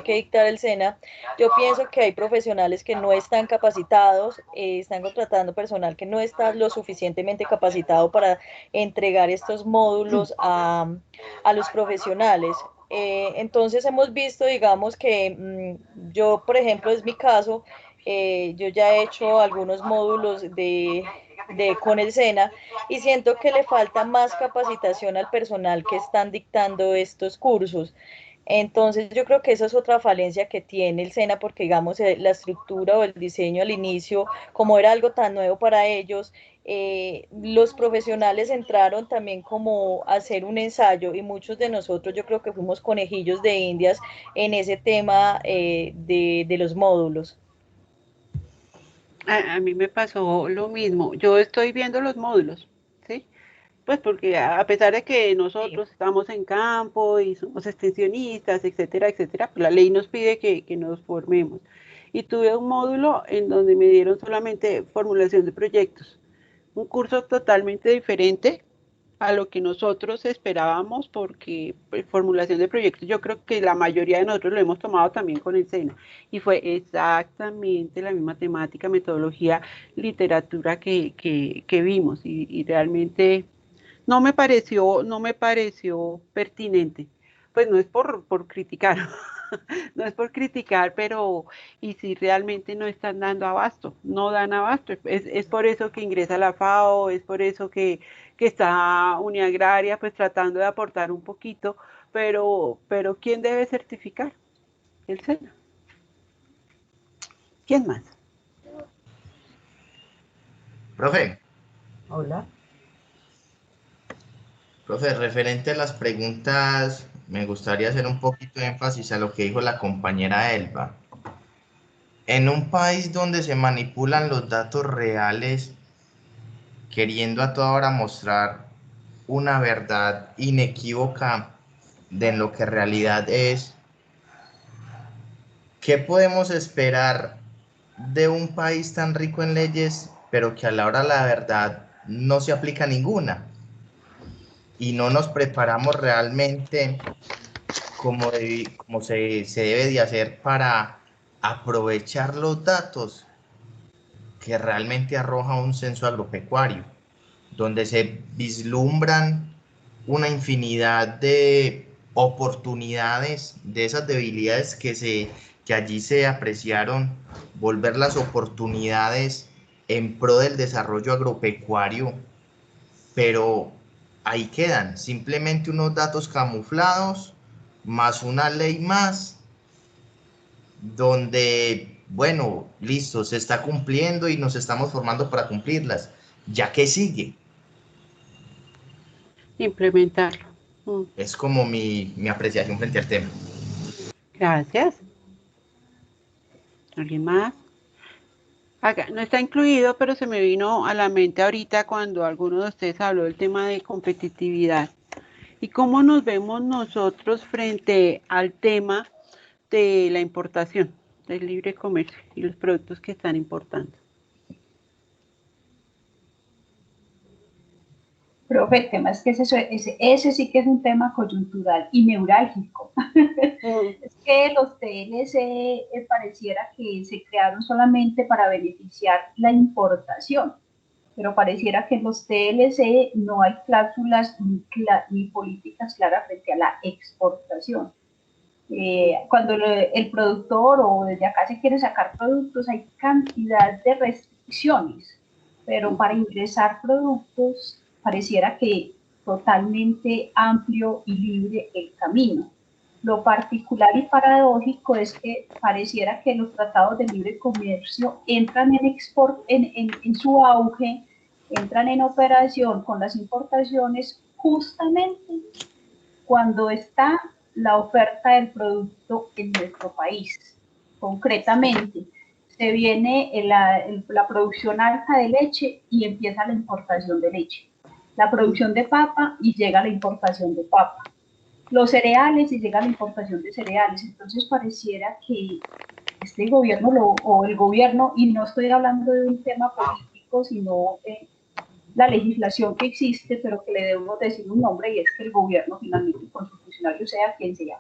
que dictar el SENA, yo pienso que hay profesionales que no están capacitados, están contratando personal que no está lo suficientemente capacitado para entregar estos módulos a los profesionales. Entonces hemos visto, digamos que yo, por ejemplo, es mi caso, yo ya he hecho algunos módulos con el SENA y siento que le falta más capacitación al personal que están dictando estos cursos. Entonces yo creo que esa es otra falencia que tiene el SENA, porque digamos la estructura o el diseño al inicio, como era algo tan nuevo para ellos, los profesionales entraron también como a hacer un ensayo y muchos de nosotros yo creo que fuimos conejillos de indias en ese tema de los módulos. A mí me pasó lo mismo. Yo estoy viendo los módulos, ¿sí? Pues porque a pesar de que nosotros estamos en campo y somos extensionistas, etcétera, etcétera, pues la ley nos pide que nos formemos. Y tuve un módulo en donde me dieron solamente formulación de proyectos, un curso totalmente diferente a lo que nosotros esperábamos, porque pues, formulación de proyectos yo creo que la mayoría de nosotros lo hemos tomado también con el SENA, y fue exactamente la misma temática, metodología, literatura que vimos, y realmente no me pareció pertinente. Pues no es por criticar, no es por criticar, pero y si realmente no están dando abasto, no dan abasto. Es por eso que ingresa la FAO, es por eso que está Uniagraria, pues tratando de aportar un poquito, pero ¿quién debe certificar? El SENA. ¿Quién más? Profe. Hola. Profe, referente a las preguntas, me gustaría hacer un poquito de énfasis a lo que dijo la compañera Elba. En un país donde se manipulan los datos reales, queriendo a toda hora mostrar una verdad inequívoca de lo que en realidad es, ¿qué podemos esperar de un país tan rico en leyes, pero que a la hora de la verdad no se aplica ninguna? Y no nos preparamos realmente como se debe de hacer para aprovechar los datos que realmente arroja un censo agropecuario, donde se vislumbran una infinidad de oportunidades, de esas debilidades que allí se apreciaron, volver las oportunidades en pro del desarrollo agropecuario, pero ahí quedan simplemente unos datos camuflados, más una ley más, donde, bueno, listo, se está cumpliendo y nos estamos formando para cumplirlas. ¿Ya qué sigue? Implementarlo. Es como mi apreciación frente al tema. Gracias. ¿Alguien más? Acá no está incluido, pero se me vino a la mente ahorita cuando alguno de ustedes habló del tema de competitividad y cómo nos vemos nosotros frente al tema de la importación, del libre comercio y los productos que están importando. Profe, el tema es que ese sí que es un tema coyuntural y neurálgico. Es que los TLC pareciera que se crearon solamente para beneficiar la importación, pero pareciera que en los TLC no hay cláusulas ni políticas claras frente a la exportación. Cuando el productor o desde acá se quiere sacar productos, hay cantidad de restricciones, pero para ingresar productos pareciera que totalmente amplio y libre el camino. Lo particular y paradójico es que pareciera que los tratados de libre comercio entran en su auge, entran en operación con las importaciones justamente cuando está la oferta del producto en nuestro país. Concretamente, se viene la producción alta de leche y empieza la importación de leche. La producción de papa y llega la importación de papa. Los cereales y llega la importación de cereales. Entonces pareciera que este gobierno o el gobierno, y no estoy hablando de un tema político, sino de la legislación que existe, pero que le debemos decir un nombre, y es que el gobierno finalmente, el constitucionario, sea quien sea,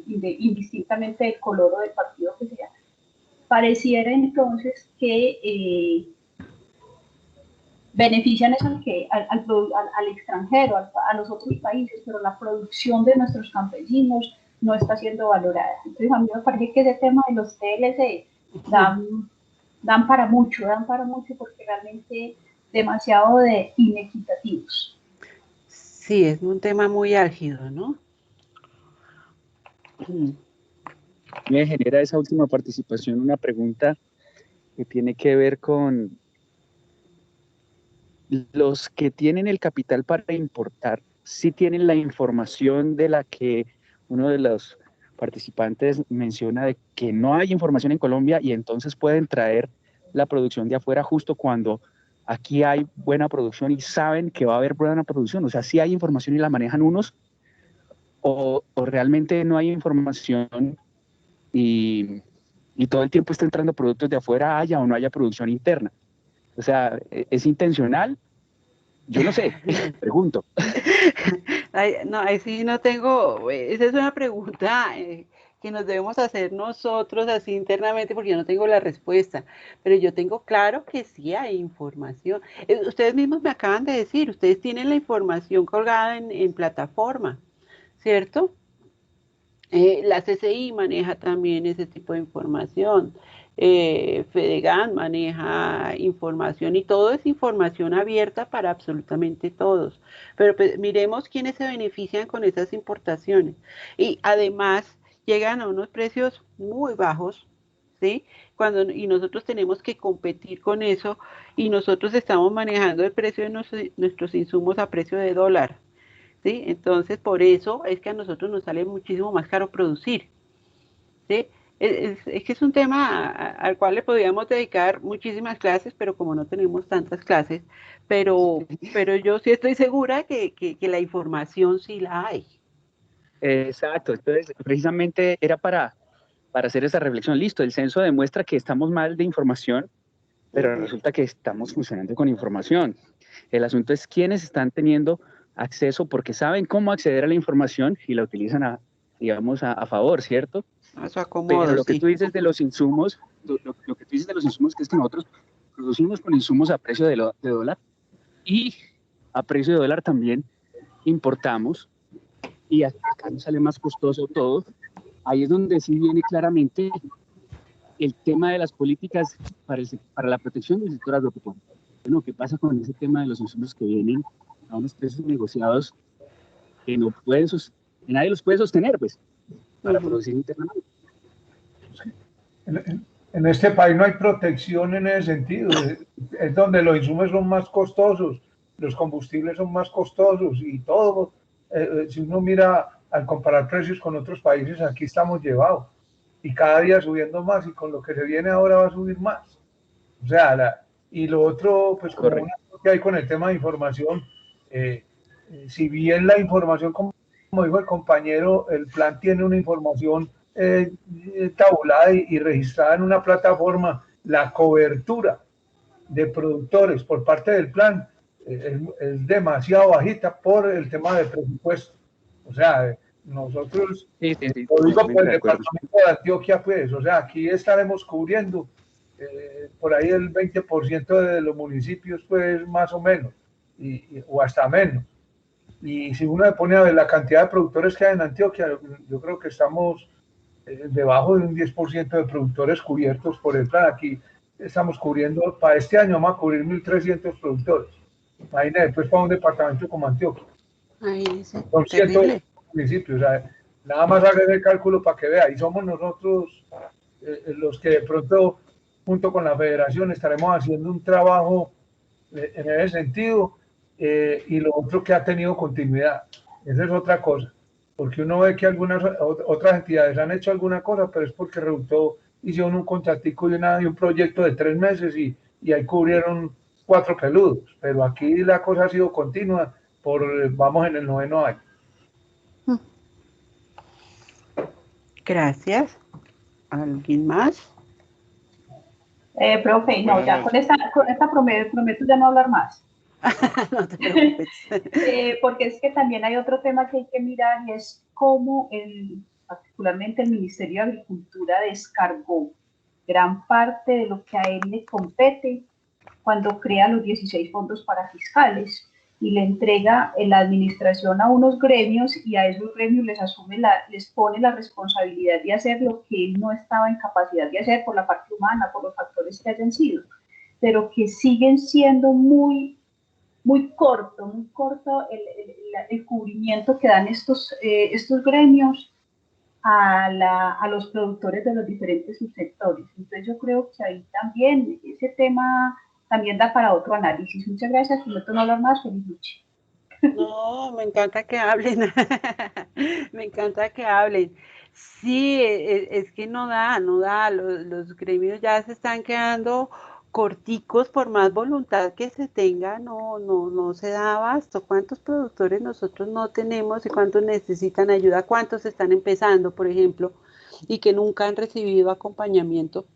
indistintamente del color o del partido que sea, pareciera entonces que benefician eso al extranjero, a los otros países, pero la producción de nuestros campesinos no está siendo valorada. Entonces a mí me parece que ese tema de los TLC dan para mucho porque realmente demasiado de inequitativos. Sí, es un tema muy álgido, ¿no? Me genera esa última participación una pregunta que tiene que ver con los que tienen el capital para importar, sí tienen la información de la que uno de los participantes menciona de que no hay información en Colombia y entonces pueden traer la producción de afuera justo cuando aquí hay buena producción y saben que va a haber buena producción. O sea, sí hay información y la manejan unos o realmente no hay información y todo el tiempo está entrando productos de afuera, haya o no haya producción interna. O sea, ¿es intencional? Yo no sé, pregunto. No, ahí sí no tengo, esa es una pregunta que nos debemos hacer nosotros así internamente porque yo no tengo la respuesta, pero yo tengo claro que sí hay información. Ustedes mismos me acaban de decir, ustedes tienen la información colgada en plataforma, ¿cierto? La CCI maneja también ese tipo de información. Fedegan maneja información y todo es información abierta para absolutamente todos. Pero pues, miremos quiénes se benefician con esas importaciones. Y además llegan a unos precios muy bajos, ¿sí? Y nosotros tenemos que competir con eso y nosotros estamos manejando el precio de nuestros insumos a precio de dólar. ¿Sí? Entonces, por eso es que a nosotros nos sale muchísimo más caro producir. ¿Sí? Es que es un tema al cual le podríamos dedicar muchísimas clases, pero como no tenemos tantas clases, pero yo sí estoy segura que la información sí la hay. Exacto, entonces precisamente era para hacer esa reflexión. Listo, el censo demuestra que estamos mal de información, pero resulta que estamos funcionando con información. El asunto es quiénes están teniendo acceso porque saben cómo acceder a la información y la utilizan a favor, ¿cierto? Eso acomodo, pero lo que sí. tú dices de los insumos, lo que tú dices de los insumos que es que nosotros producimos con insumos a precio de dólar y a precio de dólar también importamos y acá nos sale más costoso todo. Ahí es donde sí viene claramente el tema de las políticas para la protección del sector agropecuario. Bueno, ¿qué pasa con ese tema de los insumos que vienen a unos precios negociados que no pueden que nadie los puede sostener, pues, para producir internamente? En este país no hay protección en ese sentido. Es donde los insumos son más costosos, los combustibles son más costosos y todo. Si uno mira al comparar precios con otros países, aquí estamos llevados y cada día subiendo más, y con lo que se viene ahora va a subir más. O sea, y lo otro, pues como una que hay con el tema de información, si bien la información, como dijo el compañero, el plan tiene una información tabulada y registrada en una plataforma, la cobertura de productores por parte del plan es demasiado bajita por el tema del presupuesto. O sea, nosotros, lo digo por el departamento de Antioquia, pues, o sea, aquí estaremos cubriendo por ahí el 20% de los municipios, pues, más o menos, o hasta menos. Y si uno le pone a ver la cantidad de productores que hay en Antioquia, yo creo que estamos debajo de un 10% de productores cubiertos por el plan. Aquí estamos cubriendo, para este año vamos a cubrir 1.300 productores. Imagínate, pues, para un departamento como Antioquia. Son 100 municipios. O sea, nada más haga el cálculo para que vea. Y somos nosotros los que de pronto, junto con la federación, estaremos haciendo un trabajo en ese sentido. Y lo otro, que ha tenido continuidad. Esa es otra cosa. Porque uno ve que algunas otras entidades han hecho alguna cosa, pero es porque resultó, hicieron un contratico y un proyecto de 3 meses y ahí cubrieron 4 peludos. Pero aquí la cosa ha sido continua, vamos en el 9º año. Gracias. ¿Alguien más? Profe, no, ya con esta prometo ya no hablar más. No te preocupes. Porque es que también hay otro tema que hay que mirar, y es cómo particularmente el Ministerio de Agricultura descargó gran parte de lo que a él le compete cuando crea los 16 fondos para fiscales y le entrega la administración a unos gremios, y a esos gremios les pone la responsabilidad de hacer lo que él no estaba en capacidad de hacer por la parte humana, por los factores que hayan sido, pero que siguen siendo muy corto el cubrimiento que dan estos gremios a los productores de los diferentes subsectores. Entonces yo creo que ahí también ese tema también da para otro análisis. Muchas gracias, prometo no hablar más. Feliz noche. No, me encanta que hablen. Me encanta que hablen. Sí, es que no da. Los gremios ya se están quedando corticos, por más voluntad que se tenga, no se da abasto. ¿Cuántos productores nosotros no tenemos y cuántos necesitan ayuda? ¿Cuántos están empezando, por ejemplo, y que nunca han recibido acompañamiento?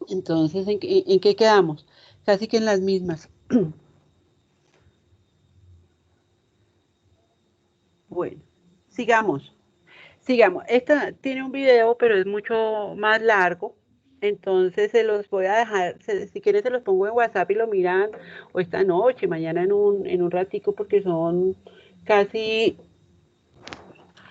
Entonces, ¿en qué quedamos? Casi que en las mismas. Bueno, sigamos. Esta tiene un video, pero es mucho más largo. Entonces se los voy a dejar, si quieren se los pongo en WhatsApp y lo miran o esta noche, mañana en un ratico, porque son casi,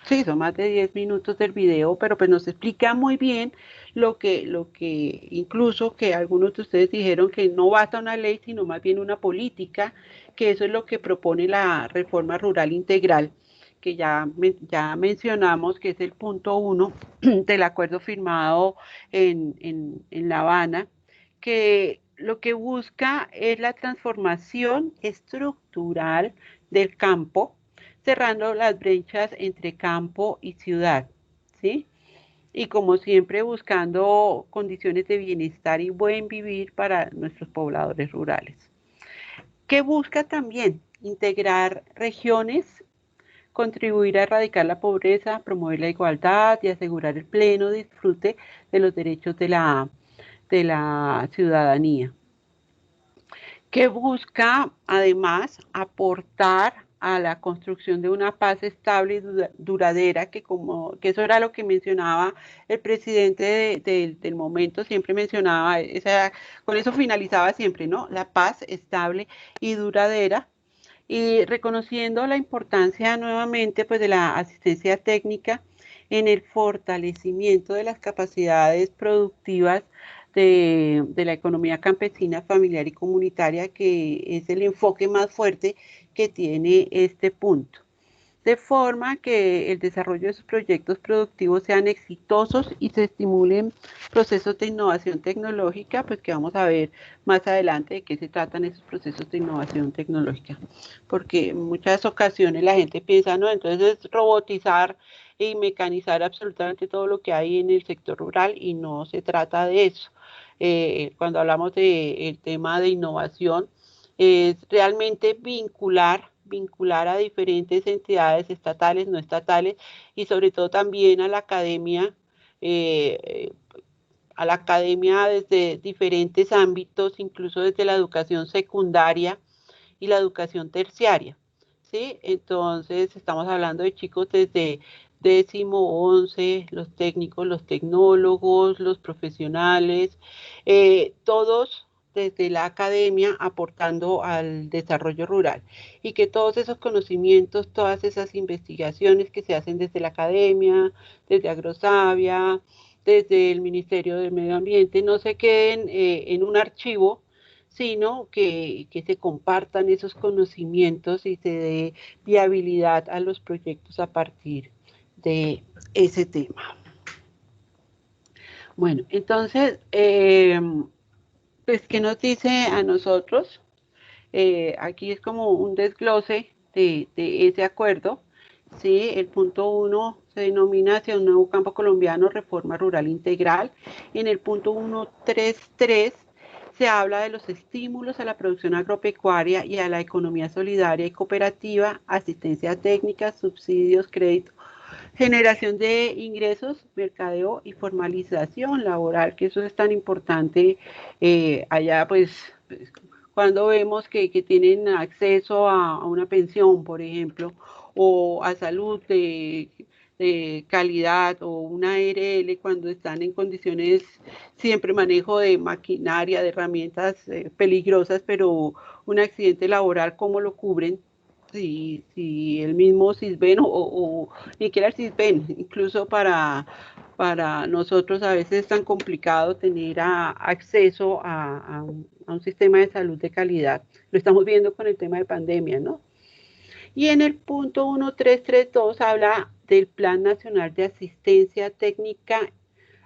sí, son más de 10 minutos del video, pero pues nos explica muy bien lo que incluso que algunos de ustedes dijeron que no basta una ley, sino más bien una política, que eso es lo que propone la reforma rural integral, que ya mencionamos, que es el punto 1 del acuerdo firmado en La Habana, que lo que busca es la transformación estructural del campo, cerrando las brechas entre campo y ciudad, ¿sí? Y como siempre buscando condiciones de bienestar y buen vivir para nuestros pobladores rurales. ¿Qué busca también? Integrar regiones, contribuir a erradicar la pobreza, promover la igualdad y asegurar el pleno disfrute de los derechos de la ciudadanía. Que busca además aportar a la construcción de una paz estable y duradera, que eso era lo que mencionaba el presidente del momento, siempre mencionaba, con eso finalizaba siempre, ¿no? La paz estable y duradera. y reconociendo la importancia nuevamente pues, de la asistencia técnica en el fortalecimiento de las capacidades productivas de la economía campesina, familiar y comunitaria, que es el enfoque más fuerte que tiene este punto. De forma que el desarrollo de sus proyectos productivos sean exitosos y se estimulen procesos de innovación tecnológica, pues que vamos a ver más adelante de qué se tratan esos procesos de innovación tecnológica. Porque en muchas ocasiones la gente piensa, no, entonces robotizar y mecanizar absolutamente todo lo que hay en el sector rural, y no se trata de eso. Cuando hablamos del tema de innovación, es realmente vincular a diferentes entidades estatales, no estatales, y sobre todo también a la academia desde diferentes ámbitos, incluso desde la educación secundaria y la educación terciaria, ¿sí? Entonces estamos hablando de chicos desde 10º, 11, los técnicos, los tecnólogos, los profesionales, todos desde la academia aportando al desarrollo rural, y que todos esos conocimientos, todas esas investigaciones que se hacen desde la academia, desde Agrosavia, desde el Ministerio del Medio Ambiente, no se queden en un archivo, sino que se compartan esos conocimientos y se dé viabilidad a los proyectos a partir de ese tema. Bueno, entonces, pues, ¿qué nos dice a nosotros? Aquí es como un desglose de ese acuerdo, ¿sí? El punto 1 se denomina hacia un nuevo campo colombiano, reforma rural integral. En el punto 1.3.3 se habla de los estímulos a la producción agropecuaria y a la economía solidaria y cooperativa, asistencia técnica, subsidios, crédito, generación de ingresos, mercadeo y formalización laboral, que eso es tan importante allá, pues, cuando vemos que tienen acceso a una pensión, por ejemplo, o a salud de calidad, o una ARL cuando están en condiciones, siempre manejo de maquinaria, de herramientas peligrosas, pero un accidente laboral, ¿cómo lo cubren? Si el mismo CISBEN o ni siquiera el CISBEN, incluso para nosotros a veces es tan complicado tener acceso a un sistema de salud de calidad. Lo estamos viendo con el tema de pandemia, ¿no? Y en el punto 1.3.3.2 habla del Plan Nacional de Asistencia Técnica,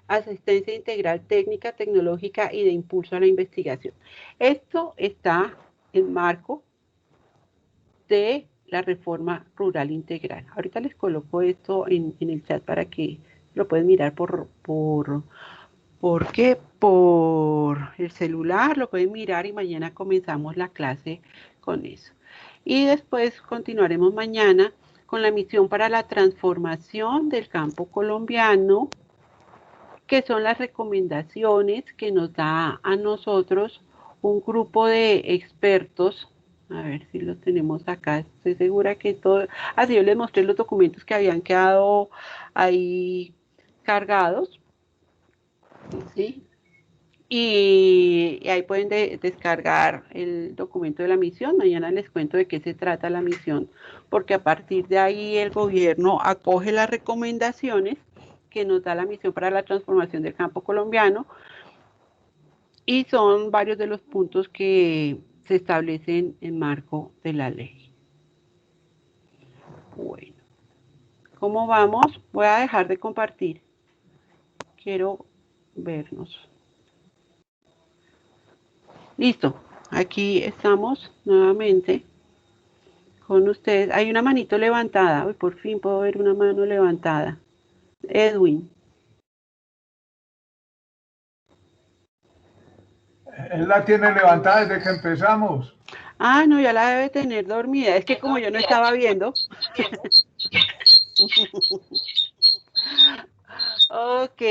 Asistencia Integral Técnica, Tecnológica y de Impulso a la Investigación. Esto está en marco de la reforma rural integral. Ahorita les coloco esto en el chat para que lo pueden mirar por el celular, lo pueden mirar, y mañana comenzamos la clase con eso. Y después continuaremos mañana con la misión para la transformación del campo colombiano, que son las recomendaciones que nos da a nosotros un grupo de expertos. A ver si los tenemos acá, estoy segura que todo... Así yo les mostré los documentos que habían quedado ahí cargados, ¿sí? Y ahí pueden descargar el documento de la misión. Mañana les cuento de qué se trata la misión, porque a partir de ahí el gobierno acoge las recomendaciones que nos da la misión para la transformación del campo colombiano, y son varios de los puntos que se establecen en marco de la ley. Bueno, ¿cómo vamos? Voy a dejar de compartir. Quiero vernos. Listo, aquí estamos nuevamente con ustedes. Hay una manito levantada. Uy, por fin puedo ver una mano levantada. Edwin. Él la tiene levantada desde que empezamos. Ah, no, ya la debe tener dormida. Es que como yo no estaba viendo. Ok.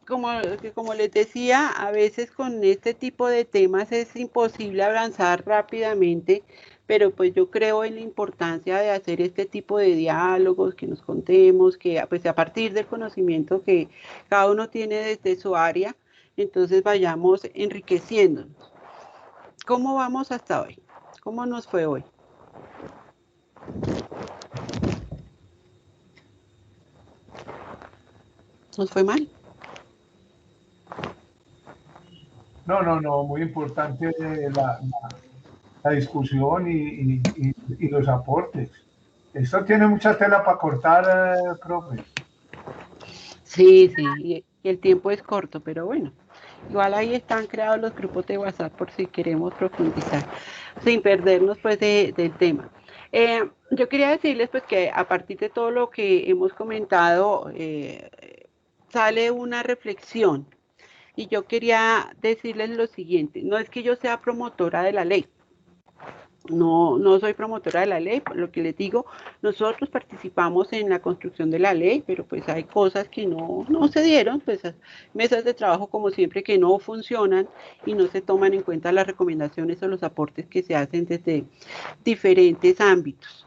Como les decía, a veces con este tipo de temas es imposible avanzar rápidamente, pero pues yo creo en la importancia de hacer este tipo de diálogos, que nos contemos, que pues a partir del conocimiento que cada uno tiene desde su área, entonces vayamos enriqueciéndonos. ¿Cómo vamos hasta hoy? ¿Cómo nos fue hoy? ¿Nos fue mal? No, muy importante la discusión y los aportes. Esto tiene mucha tela para cortar, profe. Sí, y el tiempo es corto, pero bueno, igual ahí están creados los grupos de WhatsApp por si queremos profundizar, sin perdernos pues del tema. Yo quería decirles pues que a partir de todo lo que hemos comentado, sale una reflexión, y yo quería decirles lo siguiente: no es que yo sea promotora de la ley, no soy promotora de la ley, por lo que les digo, nosotros participamos en la construcción de la ley, pero pues hay cosas que no se dieron, pues mesas de trabajo como siempre que no funcionan y no se toman en cuenta las recomendaciones o los aportes que se hacen desde diferentes ámbitos.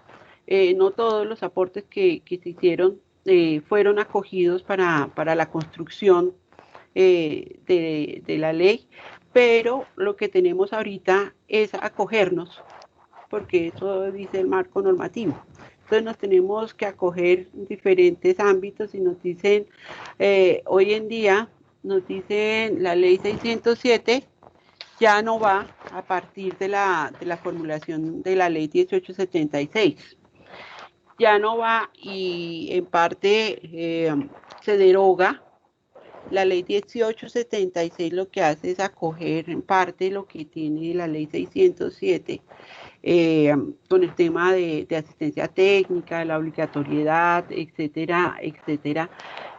No todos los aportes que se hicieron fueron acogidos para la construcción de la ley, pero lo que tenemos ahorita es acogernos, porque eso dice el marco normativo. Entonces nos tenemos que acoger en diferentes ámbitos y nos dicen, hoy en día, nos dicen la ley 607 ya no va a partir de la formulación de la ley 1876. Ya no va, y en parte se deroga. La ley 1876 lo que hace es acoger en parte lo que tiene la ley 607, con el tema de asistencia técnica, la obligatoriedad, etcétera, etcétera.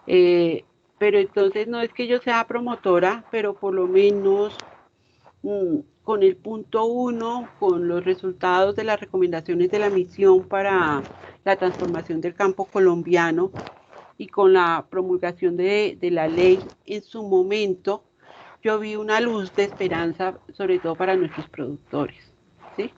Pero entonces no es que yo sea promotora, pero por lo menos con el punto 1, con los resultados de las recomendaciones de la misión para la transformación del campo colombiano y con la promulgación de la ley en su momento, yo vi una luz de esperanza, sobre todo para nuestros productores, ¿sí?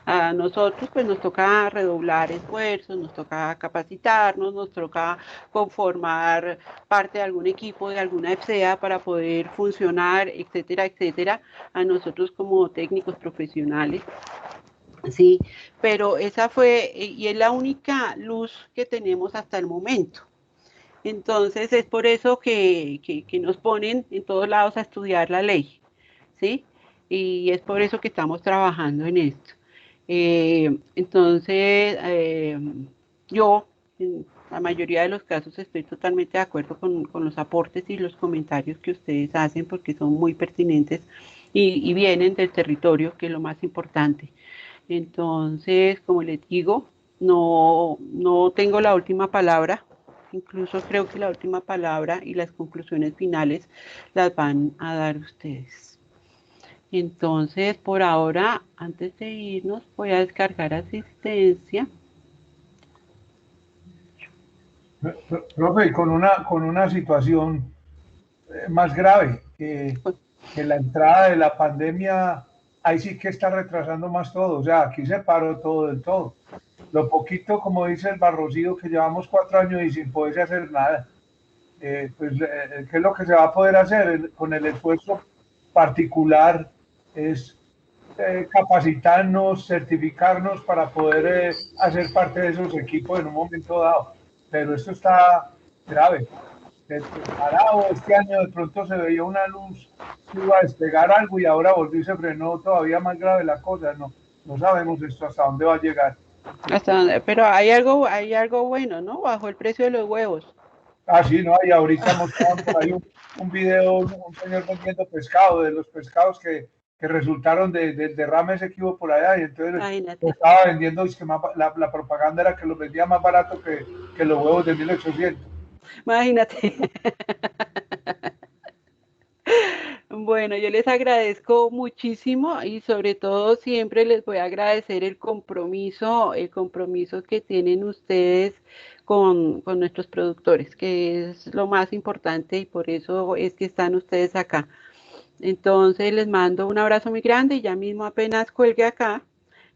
A nosotros pues nos toca redoblar esfuerzos, nos toca capacitarnos, nos toca conformar parte de algún equipo, de alguna FCA para poder funcionar, etcétera, etcétera, a nosotros como técnicos profesionales. Sí, pero esa fue y es la única luz que tenemos hasta el momento. Entonces es por eso que nos ponen en todos lados a estudiar la ley, ¿sí? Y es por eso que estamos trabajando en esto. Entonces, yo en la mayoría de los casos estoy totalmente de acuerdo con los aportes y los comentarios que ustedes hacen, porque son muy pertinentes y vienen del territorio, que es lo más importante. Entonces, como les digo, no tengo la última palabra. Incluso creo que la última palabra y las conclusiones finales las van a dar ustedes. Entonces, por ahora, antes de irnos, voy a descargar asistencia. Profe, con una situación más grave, que la entrada de la pandemia, ahí sí que está retrasando más todo. O sea, aquí se paró todo del todo. Lo poquito, como dice el Barrocillo, que llevamos 4 años y sin poderse hacer nada. ¿Qué es lo que se va a poder hacer? Con el esfuerzo particular es capacitarnos, certificarnos para poder hacer parte de esos equipos en un momento dado. Pero esto está grave. Parado este año de pronto se veía una luz que iba a despegar algo y ahora volvió y se frenó, todavía más grave la cosa. No sabemos esto hasta dónde va a llegar. Hasta dónde, pero hay algo bueno, ¿no? Bajo el precio de los huevos. Ah, sí, ¿no? Y ahorita mostraban por ahí un video, un señor vendiendo pescado, de los pescados que resultaron del derrame ese que hubo por allá, y entonces estaba vendiendo, es que la propaganda era que los vendía más barato que los huevos de 1800. Imagínate. Bueno, yo les agradezco muchísimo y sobre todo siempre les voy a agradecer el compromiso que tienen ustedes con nuestros productores, que es lo más importante y por eso es que están ustedes acá. Entonces les mando un abrazo muy grande y ya mismo apenas cuelgue acá,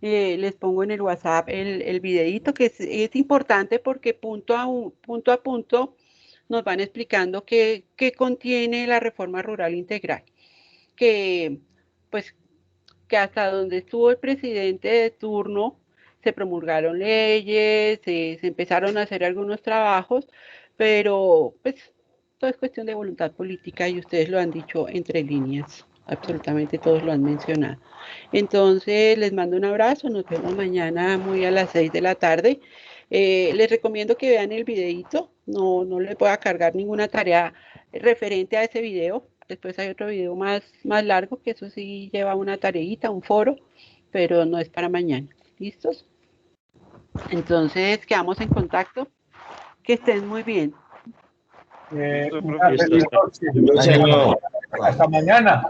les pongo en el WhatsApp el videíto, que es importante porque punto a punto nos van explicando qué contiene la reforma rural integral, que que hasta donde estuvo el presidente de turno se promulgaron leyes, se empezaron a hacer algunos trabajos, pero pues todo es cuestión de voluntad política y ustedes lo han dicho entre líneas, absolutamente todos lo han mencionado. Entonces les mando un abrazo, nos vemos mañana muy a las 6 de la tarde. Les recomiendo que vean el videíto, no les voy a cargar ninguna tarea referente a ese video. Después hay otro video más largo, que eso sí lleva una tareita, un foro, pero no es para mañana. ¿Listos? Entonces quedamos en contacto. Que estén muy bien. Hasta mañana.